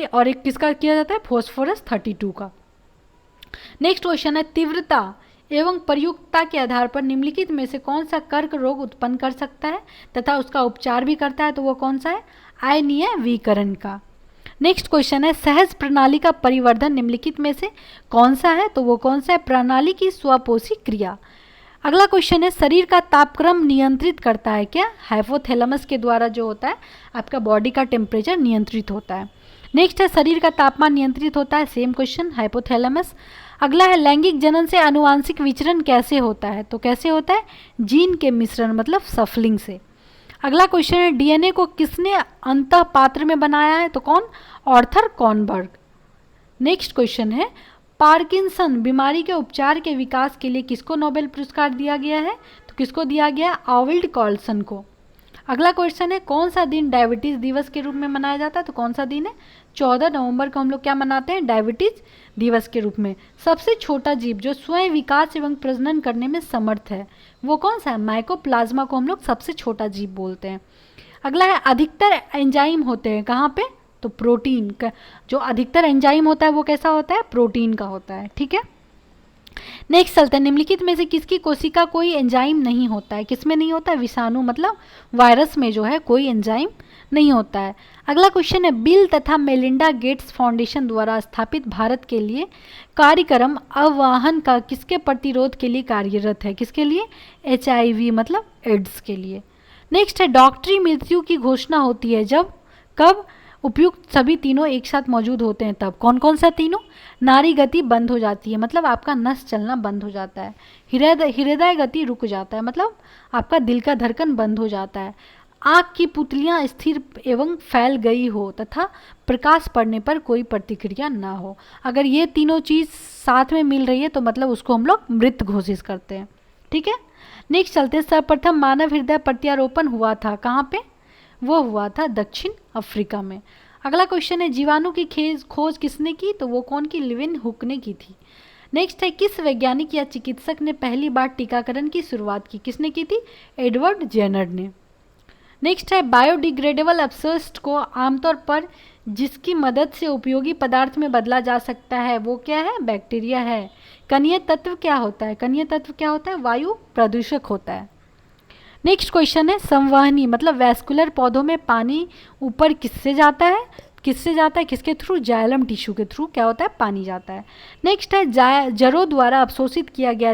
और एक किसका किया जाता है? फॉस्फोरस 32 का। नेक्स्ट क्वेश्चन है, तीव्रता एवं प्रयुक्तता के आधार पर निम्नलिखित में से कौन सा कर्क रोग उत्पन्न कर सकता है तथा उसका उपचार भी करता है? तो वो कौन सा है? आयनीय विकरण का। नेक्स्ट क्वेश्चन है, सहज प्रणाली का परिवर्धन निम्नलिखित में से कौन सा है? तो वो कौन सा है? प्रणाली की स्वपोषी क्रिया। अगला क्वेश्चन है, शरीर का तापक्रम नियंत्रित करता है क्या? हाइपोथैलेमस के द्वारा जो होता है आपका बॉडी का टेम्परेचर नियंत्रित होता है। नेक्स्ट है, शरीर का तापमान नियंत्रित होता है, सेम क्वेश्चन, हाइपोथैलेमस। अगला है, लैंगिक जनन से आनुवांशिक विचरण कैसे होता है? तो कैसे होता है? जीन के मिश्रण मतलब सफलिंग से। अगला क्वेश्चन है, DNA को किसने अंतः पात्र में बनाया है? तो कौन? आर्थर कॉनबर्ग। नेक्स्ट क्वेश्चन है, पार्किंसन बीमारी के उपचार के विकास के लिए किसको नोबेल पुरस्कार दिया गया है? तो किसको दिया गया? आर्विल्ड कार्लसन को। अगला क्वेश्चन है, कौन सा दिन डायबिटीज दिवस के रूप में मनाया जाता है? तो कौन सा दिन है? 14 नवंबर को हम लोग क्या मनाते हैं? डायबिटीज दिवस के रूप में। सबसे छोटा जीव जो स्वयं विकास एवं प्रजनन करने में समर्थ है वो कौन सा है? माइकोप्लाज्मा को हम लोग सबसे छोटा जीव बोलते हैं। अगला है, अधिकतर एंजाइम होते हैं कहाँ पे? तो प्रोटीन का जो अधिकतर एंजाइम होता है वो कैसा होता है? प्रोटीन का होता है। ठीक है, नेक्स्ट चलते हैं, निम्नलिखित में से किसकी कोशिका कोई एंजाइम नहीं होता है? किसमें नहीं होता है? विषाणु मतलब वायरस में जो है कोई एंजाइम नहीं होता है। अगला क्वेश्चन है, बिल तथा मेलिंडा गेट्स फाउंडेशन द्वारा स्थापित भारत के लिए कार्यक्रम अवाहन का किसके प्रतिरोध के लिए कार्यरत है? किसके लिए? HIV मतलब एड्स के लिए। नेक्स्ट है, डॉक्टरी मृत्यु की घोषणा होती है जब? कब? उपयुक्त सभी तीनों एक साथ मौजूद होते हैं तब। कौन कौन सा तीनों? नाड़ी गति बंद हो जाती है मतलब आपका नस चलना बंद हो जाता है। हृदय गति रुक जाता है मतलब आपका दिल का धड़कन बंद हो जाता है। आँख की पुतलियाँ स्थिर एवं फैल गई हो तथा प्रकाश पड़ने पर कोई प्रतिक्रिया ना हो। अगर ये तीनों चीज़ साथ में मिल रही है तो मतलब उसको हम लोग मृत घोषित करते हैं। ठीक है, नेक्स्ट चलते हैं, सर्वप्रथम मानव हृदय प्रत्यारोपण हुआ था कहाँ पे? वो हुआ था दक्षिण अफ्रीका में। अगला क्वेश्चन है, जीवाणु की खोज किसने की? तो वो कौन की? लिविन हुक ने की थी। नेक्स्ट है, किस वैज्ञानिक या चिकित्सक ने पहली बार टीकाकरण की शुरुआत की? किसने की थी? एडवर्ड जेनर ने। नेक्स्ट है, बायोडिग्रेडेबल अपशिष्ट को आमतौर पर जिसकी मदद से उपयोगी पदार्थ में बदला जा सकता है वो क्या है? बैक्टीरिया है। कणीय तत्व क्या होता है? कणीय तत्व क्या होता है? वायु प्रदूषक होता है। नेक्स्ट क्वेश्चन है, संवहनी मतलब वैस्कुलर पौधों में पानी ऊपर किससे जाता है? किससे जाता है? किसके थ्रू? जाइलम टिश्यू के थ्रू क्या होता है? पानी जाता है। नेक्स्ट है, जरों द्वारा अवशोषित किया गया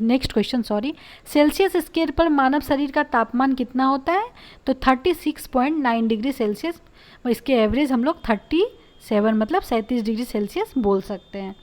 नेक्स्ट क्वेश्चन सेल्सियस स्केल पर मानव शरीर का तापमान कितना होता है? तो 36.9 डिग्री सेल्सियस। इसके एवरेज हम लोग 37 मतलब 37 डिग्री सेल्सियस बोल सकते हैं।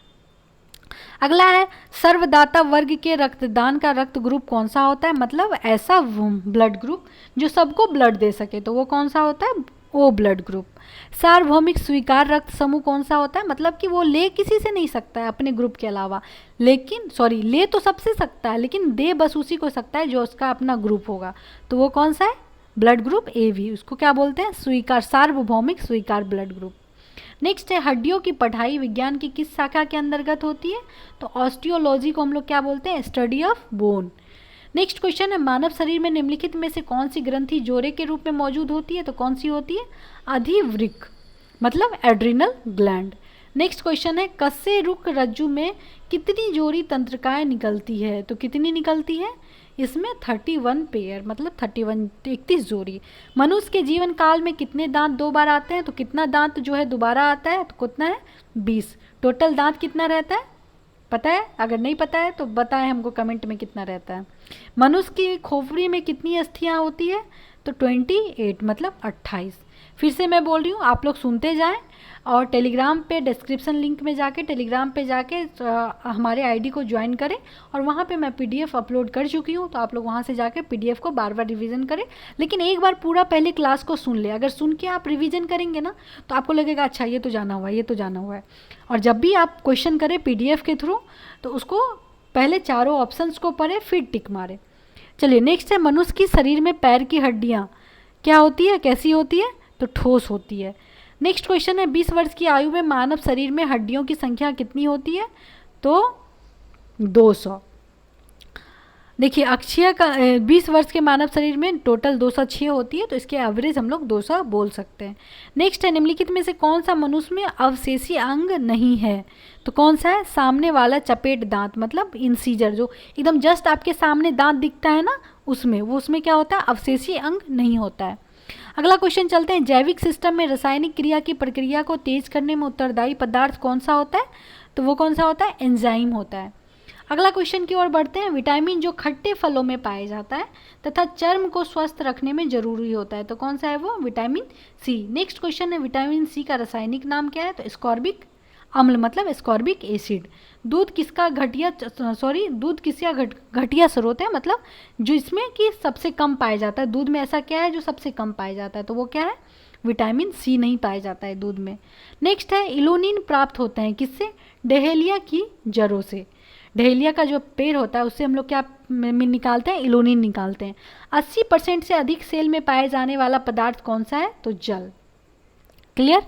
अगला है, सर्वदाता वर्ग के रक्तदान का रक्त ग्रुप कौन सा होता है? मतलब ऐसा ब्लड ग्रुप जो सबको ब्लड दे सके, तो वो कौन सा होता है? O blood group. सार्वभौमिक स्वीकार रक्त समूह कौन सा होता है, मतलब कि वो ले किसी से नहीं सकता है अपने ग्रुप के अलावा, लेकिन सॉरी ले तो सबसे सकता है लेकिन दे बस उसी को सकता है जो उसका अपना ग्रुप होगा। तो वो कौन सा है, ब्लड ग्रुप ए बी, उसको क्या बोलते हैं, स्वीकार, सार्वभौमिक स्वीकार ब्लड ग्रुप। नेक्स्ट है हड्डियों की पढ़ाई विज्ञान की किस शाखा के अंतर्गत होती है, तो ऑस्टियोलॉजी को हम लोग क्या बोलते हैं, study of bone. Next question है मानव शरीर में निम्नलिखित में से कौन सी ग्रंथि जोड़े के रूप में मौजूद होती है, तो कौन सी होती है, अधिवृक्क मतलब एड्रिनल ग्लैंड। नेक्स्ट क्वेश्चन है कसे रुक रज्जु में कितनी जोड़ी तंत्रिकाएं निकलती है, तो कितनी निकलती है, इसमें 31 पेयर मतलब 31 जोड़ी। मनुष्य के जीवन काल में कितने दांत 2 बार आते हैं, तो कितना दांत जो है दोबारा आता है, तो कितना है 20। टोटल दांत कितना रहता है पता है, अगर नहीं पता है तो बताएं हमको कमेंट में कितना रहता है। मनुष्य की खोपड़ी में कितनी अस्थियां होती है, तो 28 मतलब 28। फिर से मैं बोल रही हूँ, आप लोग सुनते जाएं और टेलीग्राम पे डिस्क्रिप्शन लिंक में जाके टेलीग्राम पे जाके हमारे आईडी को ज्वाइन करें और वहाँ पे मैं पीडीएफ अपलोड कर चुकी हूँ, तो आप लोग वहाँ से जाके पीडीएफ को बार बार रिवीजन करें, लेकिन एक बार पूरा पहले क्लास को सुन ले। अगर सुन के आप रिवीजन करेंगे ना तो आपको लगेगा अच्छा ये तो जाना हुआ है, ये तो जाना हुआ है। और जब भी आप क्वेश्चन करें पीडीएफ के थ्रू तो उसको पहले चारों ऑप्शंस को पढ़े फिर टिक मारे। चलिए नेक्स्ट है मनुष्य की शरीर में पैर की हड्डियाँ क्या होती है, कैसी होती है, तो ठोस होती है। नेक्स्ट क्वेश्चन है 20 वर्ष की आयु में मानव शरीर में हड्डियों की संख्या कितनी होती है, तो 200। देखिए अक्षय का 20 वर्ष के मानव शरीर में टोटल 206 होती है, तो इसके एवरेज हम लोग 200 बोल सकते हैं। नेक्स्ट है निम्नलिखित में से कौन सा मनुष्य में अवशेषी अंग नहीं है, तो कौन सा है, सामने वाला चपेट दांत मतलब इंसीजर, जो एकदम जस्ट आपके सामने दांत दिखता है ना उसमें, वो उसमें क्या होता है, अवशेषी अंग नहीं होता है। अगला क्वेश्चन चलते हैं जैविक सिस्टम में रासायनिक क्रिया की प्रक्रिया को तेज करने में उत्तरदायी पदार्थ कौन सा होता है, तो वो कौन सा होता है, एंजाइम होता है। अगला क्वेश्चन की ओर बढ़ते हैं विटामिन जो खट्टे फलों में पाया जाता है तथा चर्म को स्वस्थ रखने में जरूरी होता है, तो कौन सा है वो, विटामिन सी। नेक्स्ट क्वेश्चन है विटामिन सी का रासायनिक नाम क्या है, तो स्कॉर्बिक अम्ल मतलब स्कॉर्बिक एसिड। दूध किसका घटिया स्रोत है, मतलब जो इसमें कि सबसे कम पाया जाता है, दूध में ऐसा क्या है जो सबसे कम पाया जाता है, तो वो क्या है, विटामिन सी नहीं पाया जाता है दूध में। नेक्स्ट है इलोनिन प्राप्त होते हैं किससे, डहेलिया की जड़ों से। डहेलिया का जो पेड़ होता है उससे हम लोग क्या निकालते हैं, इलोनिन निकालते हैं। 80% से अधिक सेल में पाए जाने वाला पदार्थ कौन सा है, तो जल। क्लियर।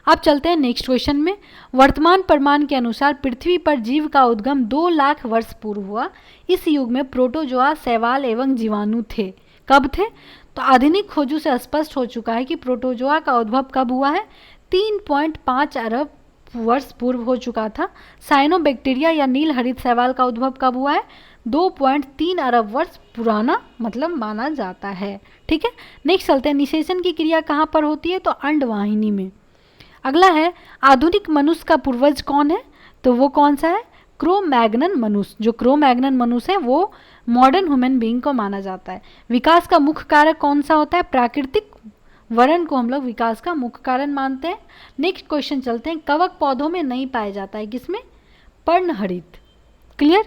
अब चलते हैं नेक्स्ट क्वेश्चन में। वर्तमान प्रमाण के अनुसार पृथ्वी पर जीव का उद्गम 2 लाख वर्ष पूर्व हुआ। इस युग में प्रोटोजोआ, शैवाल एवं जीवाणु थे। कब थे, तो आधुनिक खोजों से स्पष्ट हो चुका है कि प्रोटोजोआ का उद्भव कब हुआ है, 3.5 अरब वर्ष पूर्व हो चुका था। साइनोबैक्टीरिया या नील हरित शैवाल का उद्भव कब हुआ है, 2.3 अरब वर्ष पुराना मतलब माना जाता है। ठीक है, नेक्स्ट चलते हैं निषेचन की क्रिया कहाँ पर होती है, तो अंडवाहिनी में। अगला है आधुनिक मनुष्य का पूर्वज कौन है, तो वो कौन सा है, क्रो-मैग्नन मनुष्य। जो क्रो-मैग्नन मनुष्य है वो मॉडर्न ह्यूमन बीइंग को माना जाता है। विकास का मुख्य कारक कौन सा होता है, प्राकृतिक वर्ण को हम लोग विकास का मुख्य कारण मानते हैं। नेक्स्ट क्वेश्चन चलते हैं कवक पौधों में नहीं पाया जाता है, किसमें, पर्णहरित। क्लियर।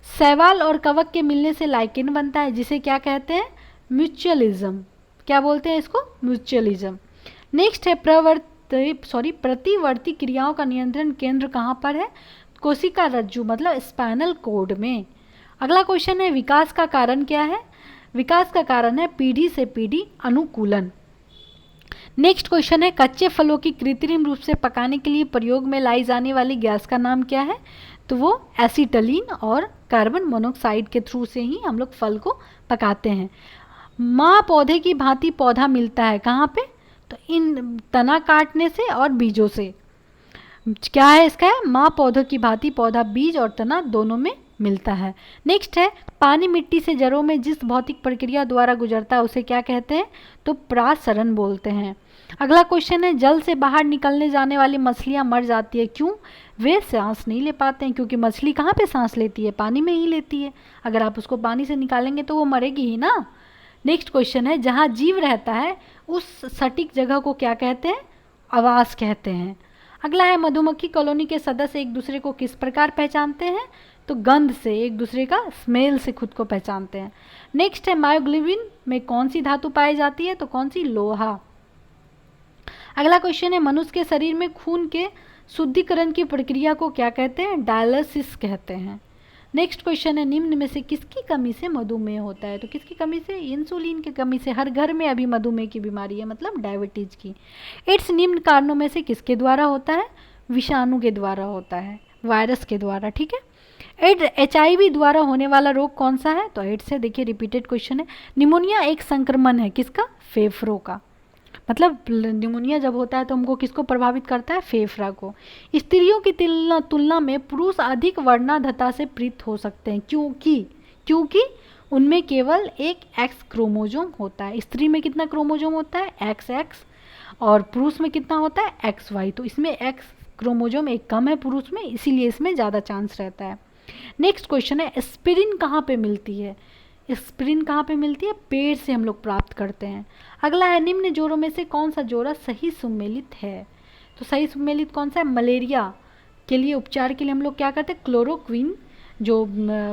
शैवाल और कवक के मिलने से लाइकेन बनता है जिसे क्या कहते हैं, म्यूचुअलिज्म। क्या बोलते हैं इसको, म्यूचुअलिज्म। नेक्स्ट है प्रतिवर्ती क्रियाओं का नियंत्रण केंद्र कहाँ पर है, कोशिका रज्जु मतलब स्पाइनल कॉर्ड में। अगला क्वेश्चन है विकास का कारण क्या है, विकास का कारण है पीढ़ी से पीढ़ी अनुकूलन। नेक्स्ट क्वेश्चन है कच्चे फलों की कृत्रिम रूप से पकाने के लिए प्रयोग में लाई जाने वाली गैस का नाम क्या है, तो वो एसीटलीन और कार्बन मोनोऑक्साइड के थ्रू से ही हम लोग फल को पकाते हैं। माँ पौधे की भांति पौधा मिलता है कहाँ पे, तो इन तना काटने से और बीजों से। क्या है इसका, है माँ पौधों की भांति पौधा बीज और तना दोनों में मिलता है। नेक्स्ट है पानी मिट्टी से जड़ों में जिस भौतिक प्रक्रिया द्वारा गुजरता है उसे क्या कहते हैं, तो प्रासरण बोलते हैं। अगला क्वेश्चन है जल से बाहर निकलने जाने वाली मछलियां मर जाती है, क्यों, वे सांस नहीं ले पाते हैं, क्योंकि मछली कहाँ पे सांस लेती है, पानी में ही लेती है। अगर आप उसको पानी से निकालेंगे तो वो मरेगी ही ना। नेक्स्ट क्वेश्चन है जहाँ जीव रहता है उस सटीक जगह को क्या कहते हैं, आवास कहते हैं। अगला है मधुमक्खी कॉलोनी के सदस्य एक दूसरे को किस प्रकार पहचानते हैं, तो गंध से, एक दूसरे का स्मेल से खुद को पहचानते हैं। नेक्स्ट है मायोग्लोबिन में कौन सी धातु पाई जाती है, तो कौन सी, लोहा। अगला क्वेश्चन है मनुष्य के शरीर में खून के शुद्धिकरण की प्रक्रिया को क्या कहते हैं? डायलिसिस कहते हैं। नेक्स्ट क्वेश्चन है निम्न में से किसकी कमी से मधुमेह होता है? तो किसकी कमी से? इंसुलिन की कमी से। हर घर में अभी मधुमेह की बीमारी है, मतलब डायबिटीज की। एड्स निम्न कारणों में से किसके द्वारा होता है? विषाणु के द्वारा होता है, वायरस के द्वारा। ठीक है। एड्स HIV द्वारा होने वाला रोग कौन सा है? तो एड्स है। देखिए रिपीटेड क्वेश्चन है। निमोनिया एक संक्रमण है, किसका? फेफड़ों का। मतलब निमोनिया जब होता है तो हमको किसको प्रभावित करता है? फेफड़ा को। स्त्रियों की तुलना में पुरुष अधिक वर्णांधता से पीड़ित हो सकते हैं, क्योंकि उनमें केवल एक एक्स क्रोमोजोम होता है। स्त्री में कितना क्रोमोजोम होता है? XX, और पुरुष में कितना होता है? XY। तो इसमें एक्स क्रोमोजोम एक कम है पुरुष में, इसीलिए इसमें ज़्यादा चांस रहता है। नेक्स्ट क्वेश्चन है एस्पिरिन कहाँ पे मिलती है? एस्पिरिन कहाँ पे मिलती है? पेड़ से हम लोग प्राप्त करते हैं। अगला है निम्न जोड़ों में से कौन सा जोड़ा सही सुमेलित है? तो सही सुमेलित कौन सा है? मलेरिया के लिए उपचार के लिए हम लोग क्या करते हैं? क्लोरोक्विन जो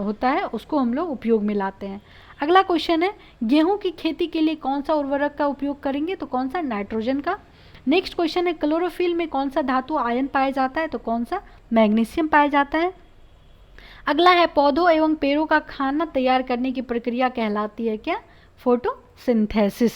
होता है उसको हम लोग उपयोग में लाते हैं। अगला क्वेश्चन है गेहूं की खेती के लिए कौन सा उर्वरक का उपयोग करेंगे? तो कौन सा? नाइट्रोजन का। नेक्स्ट क्वेश्चन है क्लोरोफिल में कौन सा धातु आयन पाया जाता है? तो कौन सा? मैग्नीशियम पाया जाता है। अगला है पौधों एवं पेड़ों का खाना तैयार करने की प्रक्रिया कहलाती है क्या? फोटोसिंथेसिस।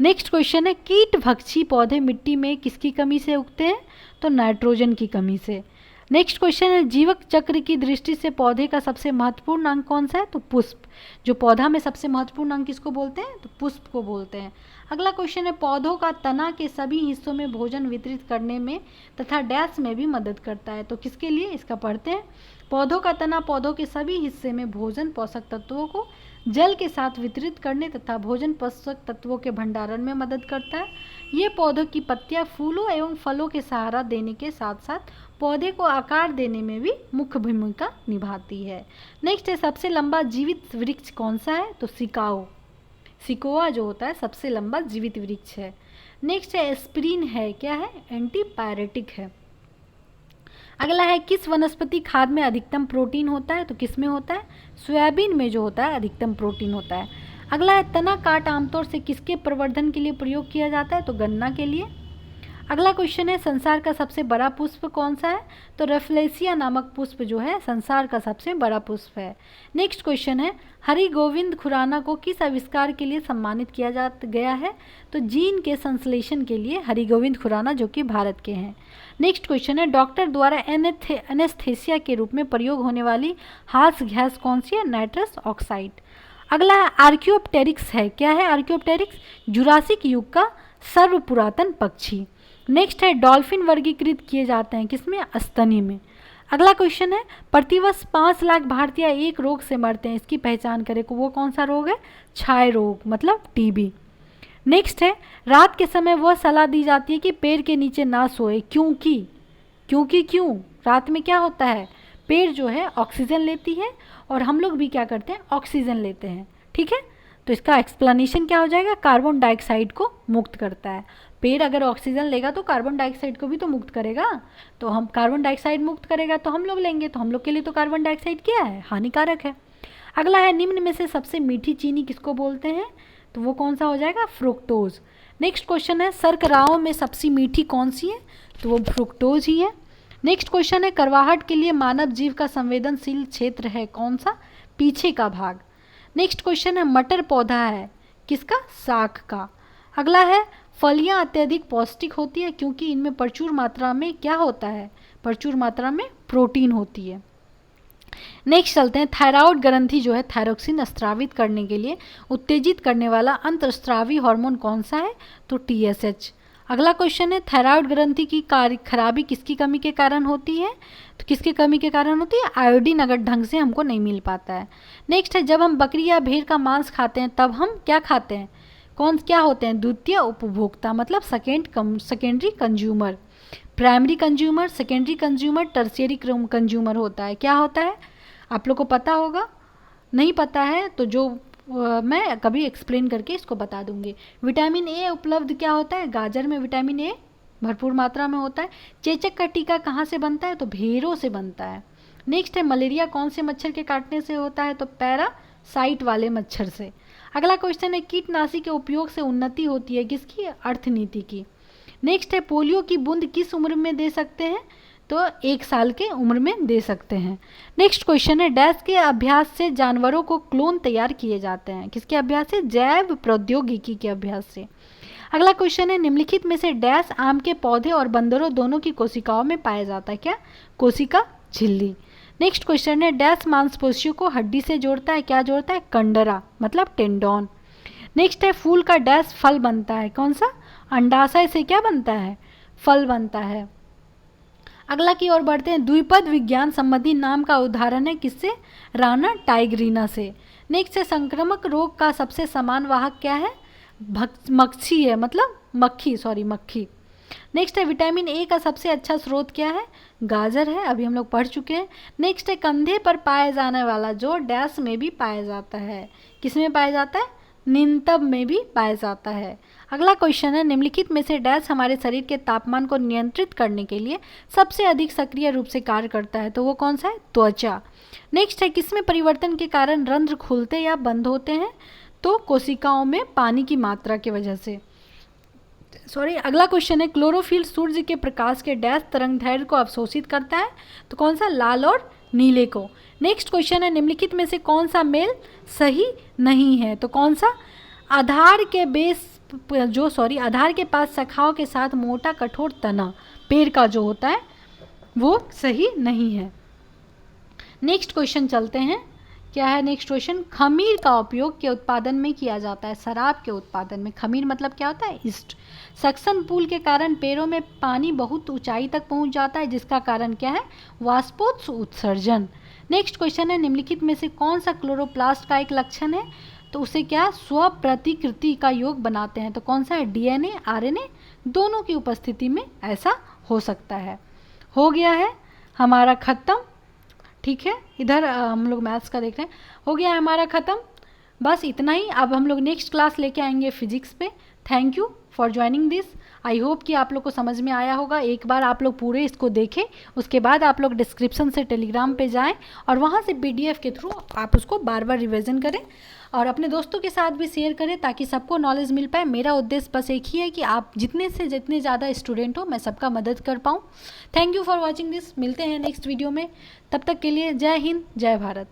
नेक्स्ट क्वेश्चन है कीट भक्षी पौधे मिट्टी में किसकी कमी से उगते हैं? तो नाइट्रोजन की कमी से। नेक्स्ट क्वेश्चन है जीवक चक्र की दृष्टि से पौधे का सबसे महत्वपूर्ण अंग कौन सा है? तो पुष्प। जो पौधा में सबसे महत्वपूर्ण अंग किसको बोलते हैं? तो पुष्प को बोलते हैं। अगला क्वेश्चन है पौधों का तना के सभी हिस्सों में भोजन वितरित करने में तथा डैश में भी मदद करता है। तो किसके लिए? इसका पढ़ते हैं। पौधों का तना पौधों के सभी हिस्से में भोजन पोषक तत्वों को जल के साथ वितरित करने तथा भोजन पोषक तत्वों के भंडारण में मदद करता है। ये पौधों की पत्तियां फूलों एवं फलों के सहारा देने के साथ साथ पौधे को आकार देने में भी मुख्य भूमिका निभाती है। नेक्स्ट है सबसे लंबा जीवित वृक्ष कौन सा है? तो सिकोआ जो होता है सबसे लंबा जीवित वृक्ष है। नेक्स्ट है एस्पिरिन है क्या है? एंटीपायरेटिक है। अगला है किस वनस्पति खाद में अधिकतम प्रोटीन होता है? तो किस में होता है? सोयाबीन में जो होता है अधिकतम प्रोटीन होता है। अगला है तना काट आमतौर से किसके प्रवर्धन के लिए प्रयोग किया जाता है? तो गन्ना के लिए। अगला क्वेश्चन है संसार का सबसे बड़ा पुष्प कौन सा है? तो रेफ्लेसिया नामक पुष्प जो है संसार का सबसे बड़ा पुष्प है। नेक्स्ट क्वेश्चन है हरि गोविंद खुराना को किस आविष्कार के लिए सम्मानित किया गया है? तो जीन के संश्लेषण के लिए हरि गोविंद खुराना जो कि भारत के हैं। नेक्स्ट क्वेश्चन है डॉक्टर द्वारा एनेस्थेसिया के रूप में प्रयोग होने वाली हास्य गैस कौन सी है? Nitrous oxide. अगला है आर्कियोप्टेरिक्स है क्या है? आर्कियोप्टेरिक्स जुरासिक युग का सर्व पुरातन पक्षी। नेक्स्ट है डॉल्फिन वर्गीकृत किए जाते हैं किसमें? स्तनी में। अगला क्वेश्चन है प्रतिवर्ष 5 लाख भारतीय एक रोग से मरते हैं, इसकी पहचान करें। वो कौन सा रोग है? क्षय रोग मतलब TB। नेक्स्ट है रात के समय वह सलाह दी जाती है कि पेड़ के नीचे ना सोए, क्यों? रात में क्या होता है? पेड़ जो है ऑक्सीजन लेती है और हम लोग भी क्या करते हैं? ऑक्सीजन लेते हैं। ठीक है, तो इसका एक्सप्लेनेशन क्या हो जाएगा? कार्बन डाइऑक्साइड को मुक्त करता है। पेड़ अगर ऑक्सीजन लेगा तो कार्बन डाइऑक्साइड को भी तो मुक्त करेगा, तो हम कार्बन डाइऑक्साइड मुक्त करेगा तो हम लोग लेंगे, तो हम लोग के लिए तो कार्बन डाइऑक्साइड क्या है? हानिकारक है। अगला है निम्न में से सबसे मीठी चीनी किसको बोलते हैं? तो वो कौन सा हो जाएगा? फ्रुक्टोज। नेक्स्ट क्वेश्चन है शर्कराओं में सबसे मीठी कौन सी है? तो वो फ्रुक्टोज ही है। नेक्स्ट क्वेश्चन है करवाहट के लिए मानव जीव का संवेदनशील क्षेत्र है कौन सा? पीछे का भाग। नेक्स्ट क्वेश्चन है मटर पौधा है किसका? साग का। अगला है फलियां अत्यधिक पौष्टिक होती है क्योंकि इनमें प्रचुर मात्रा में क्या होता है? प्रचुर मात्रा में प्रोटीन होती है। नेक्स्ट चलते हैं थायराइड ग्रंथि जो है थायरोक्सिन स्रावित करने के लिए उत्तेजित करने वाला अंतःस्रावी हार्मोन कौन सा है? तो TSH। अगला क्वेश्चन है थायराइड ग्रंथि की खराबी किसकी कमी के कारण होती है? तो किसकी कमी के कारण होती है? आयोडीन अगर ढंग से हमको नहीं मिल पाता है। नेक्स्ट है जब हम बकरी या भेड़ का मांस खाते हैं तब हम क्या खाते हैं? क्या होते हैं? द्वितीय उपभोक्ता मतलब secondary consumer. Primary consumer, secondary consumer, tertiary consumer होता है। क्या होता है आप लोग को पता होगा, नहीं पता है तो जो मैं कभी एक्सप्लेन करके इसको बता दूंगी। विटामिन ए उपलब्ध क्या होता है? गाजर में विटामिन ए भरपूर मात्रा में होता है। चेचक का टीका कहाँ से बनता है? तो भेड़ों से बनता है। नेक्स्ट है मलेरिया कौन से मच्छर के काटने से होता है? तो पैरासाइट वाले मच्छर से। अगला क्वेश्चन है कीटनाशी के उपयोग से उन्नति होती है किसकी? अर्थनीति की। नेक्स्ट है पोलियो की बूंद किस उम्र में दे सकते हैं, तो 1 साल के उम्र में दे सकते हैं। नेक्स्ट क्वेश्चन है डैश के अभ्यास से जानवरों को क्लोन तैयार किए जाते हैं, किसके अभ्यास से, जैव प्रौद्योगिकी के अभ्यास से। अगला क्वेश्चन है निम्नलिखित में से डैश आम के पौधे और बंदरों दोनों की कोशिकाओं में पाया जाता है, क्या, कोशिका झिल्ली। नेक्स्ट क्वेश्चन है डैश मांसपेशियों को हड्डी से जोड़ता है, क्या जोड़ता है, कंडरा मतलब टेंडोन। नेक्स्ट है फूल का डैश फल बनता है, कौन सा, अंडाशय से क्या बनता है, फल बनता है। अगला की ओर बढ़ते हैं, द्विपद विज्ञान संबंधी नाम का उदाहरण है किससे, राना टाइग्रीना से। नेक्स्ट है संक्रामक रोग का सबसे समान वाहक क्या है, मक्खी है, मतलब मक्खी। नेक्स्ट है विटामिन ए का सबसे अच्छा स्रोत क्या है, गाजर है, अभी हम लोग पढ़ चुके हैं। नेक्स्ट है कंधे पर पाया जाने वाला जो डैश में भी पाया जाता है, किस में पाया जाता है, नितंब में भी पाया जाता है। अगला क्वेश्चन है निम्नलिखित में से डैश हमारे शरीर के तापमान को नियंत्रित करने के लिए सबसे अधिक सक्रिय रूप से कार्य करता है, तो वो कौन सा है, त्वचा। नेक्स्ट है किसमें परिवर्तन के कारण रंध्र खुलते या बंद होते हैं, तो कोशिकाओं में पानी की मात्रा की वजह से। अगला क्वेश्चन है क्लोरोफिल सूर्य के प्रकाश के डैश तरंगदैर्घ्य को अवशोषित करता है, तो कौन सा, लाल और नीले को। नेक्स्ट क्वेश्चन है निम्नलिखित में से कौन सा मेल सही नहीं है, तो कौन सा, आधार के पास शाखाओं के साथ मोटा कठोर तना पेड़ का जो होता है वो सही नहीं है। नेक्स्ट क्वेश्चन चलते हैं, क्या है नेक्स्ट क्वेश्चन, खमीर का उपयोग के उत्पादन में किया जाता है, शराब के उत्पादन में। खमीर मतलब क्या होता है, ईस्ट। सक्शन पूल के कारण पेड़ों में पानी बहुत ऊंचाई तक पहुंच जाता है, जिसका कारण क्या है, वाष्पोत्स उत्सर्जन। नेक्स्ट क्वेश्चन है निम्नलिखित में से कौन सा क्लोरोप्लास्ट का एक लक्षण है, तो उसे क्या, स्वप्रतिकृति का योग बनाते हैं, तो कौन सा है, डीएनए आरएनए दोनों की उपस्थिति में ऐसा हो सकता है। हो गया है हमारा खत्म, ठीक है। इधर हम लोग मैथ्स का देख रहे हैं, हो गया है हमारा ख़त्म, बस इतना ही। अब हम लोग नेक्स्ट क्लास लेके आएंगे फिजिक्स पे। Thank you for joining this. I hope कि आप लोग को समझ में आया होगा। एक बार आप लोग पूरे इसको देखें, उसके बाद आप लोग डिस्क्रिप्शन से टेलीग्राम पे जाएं और वहाँ से PDF के थ्रू आप उसको बार बार रिवीजन करें और अपने दोस्तों के साथ भी शेयर करें ताकि सबको नॉलेज मिल पाए। मेरा उद्देश्य बस एक ही है कि आप जितने से जितने ज़्यादा स्टूडेंट हो मैं सबका मदद कर पाऊँ। Thank you for watching this. मिलते हैं नेक्स्ट वीडियो में, तब तक के लिए जय हिंद जय भारत।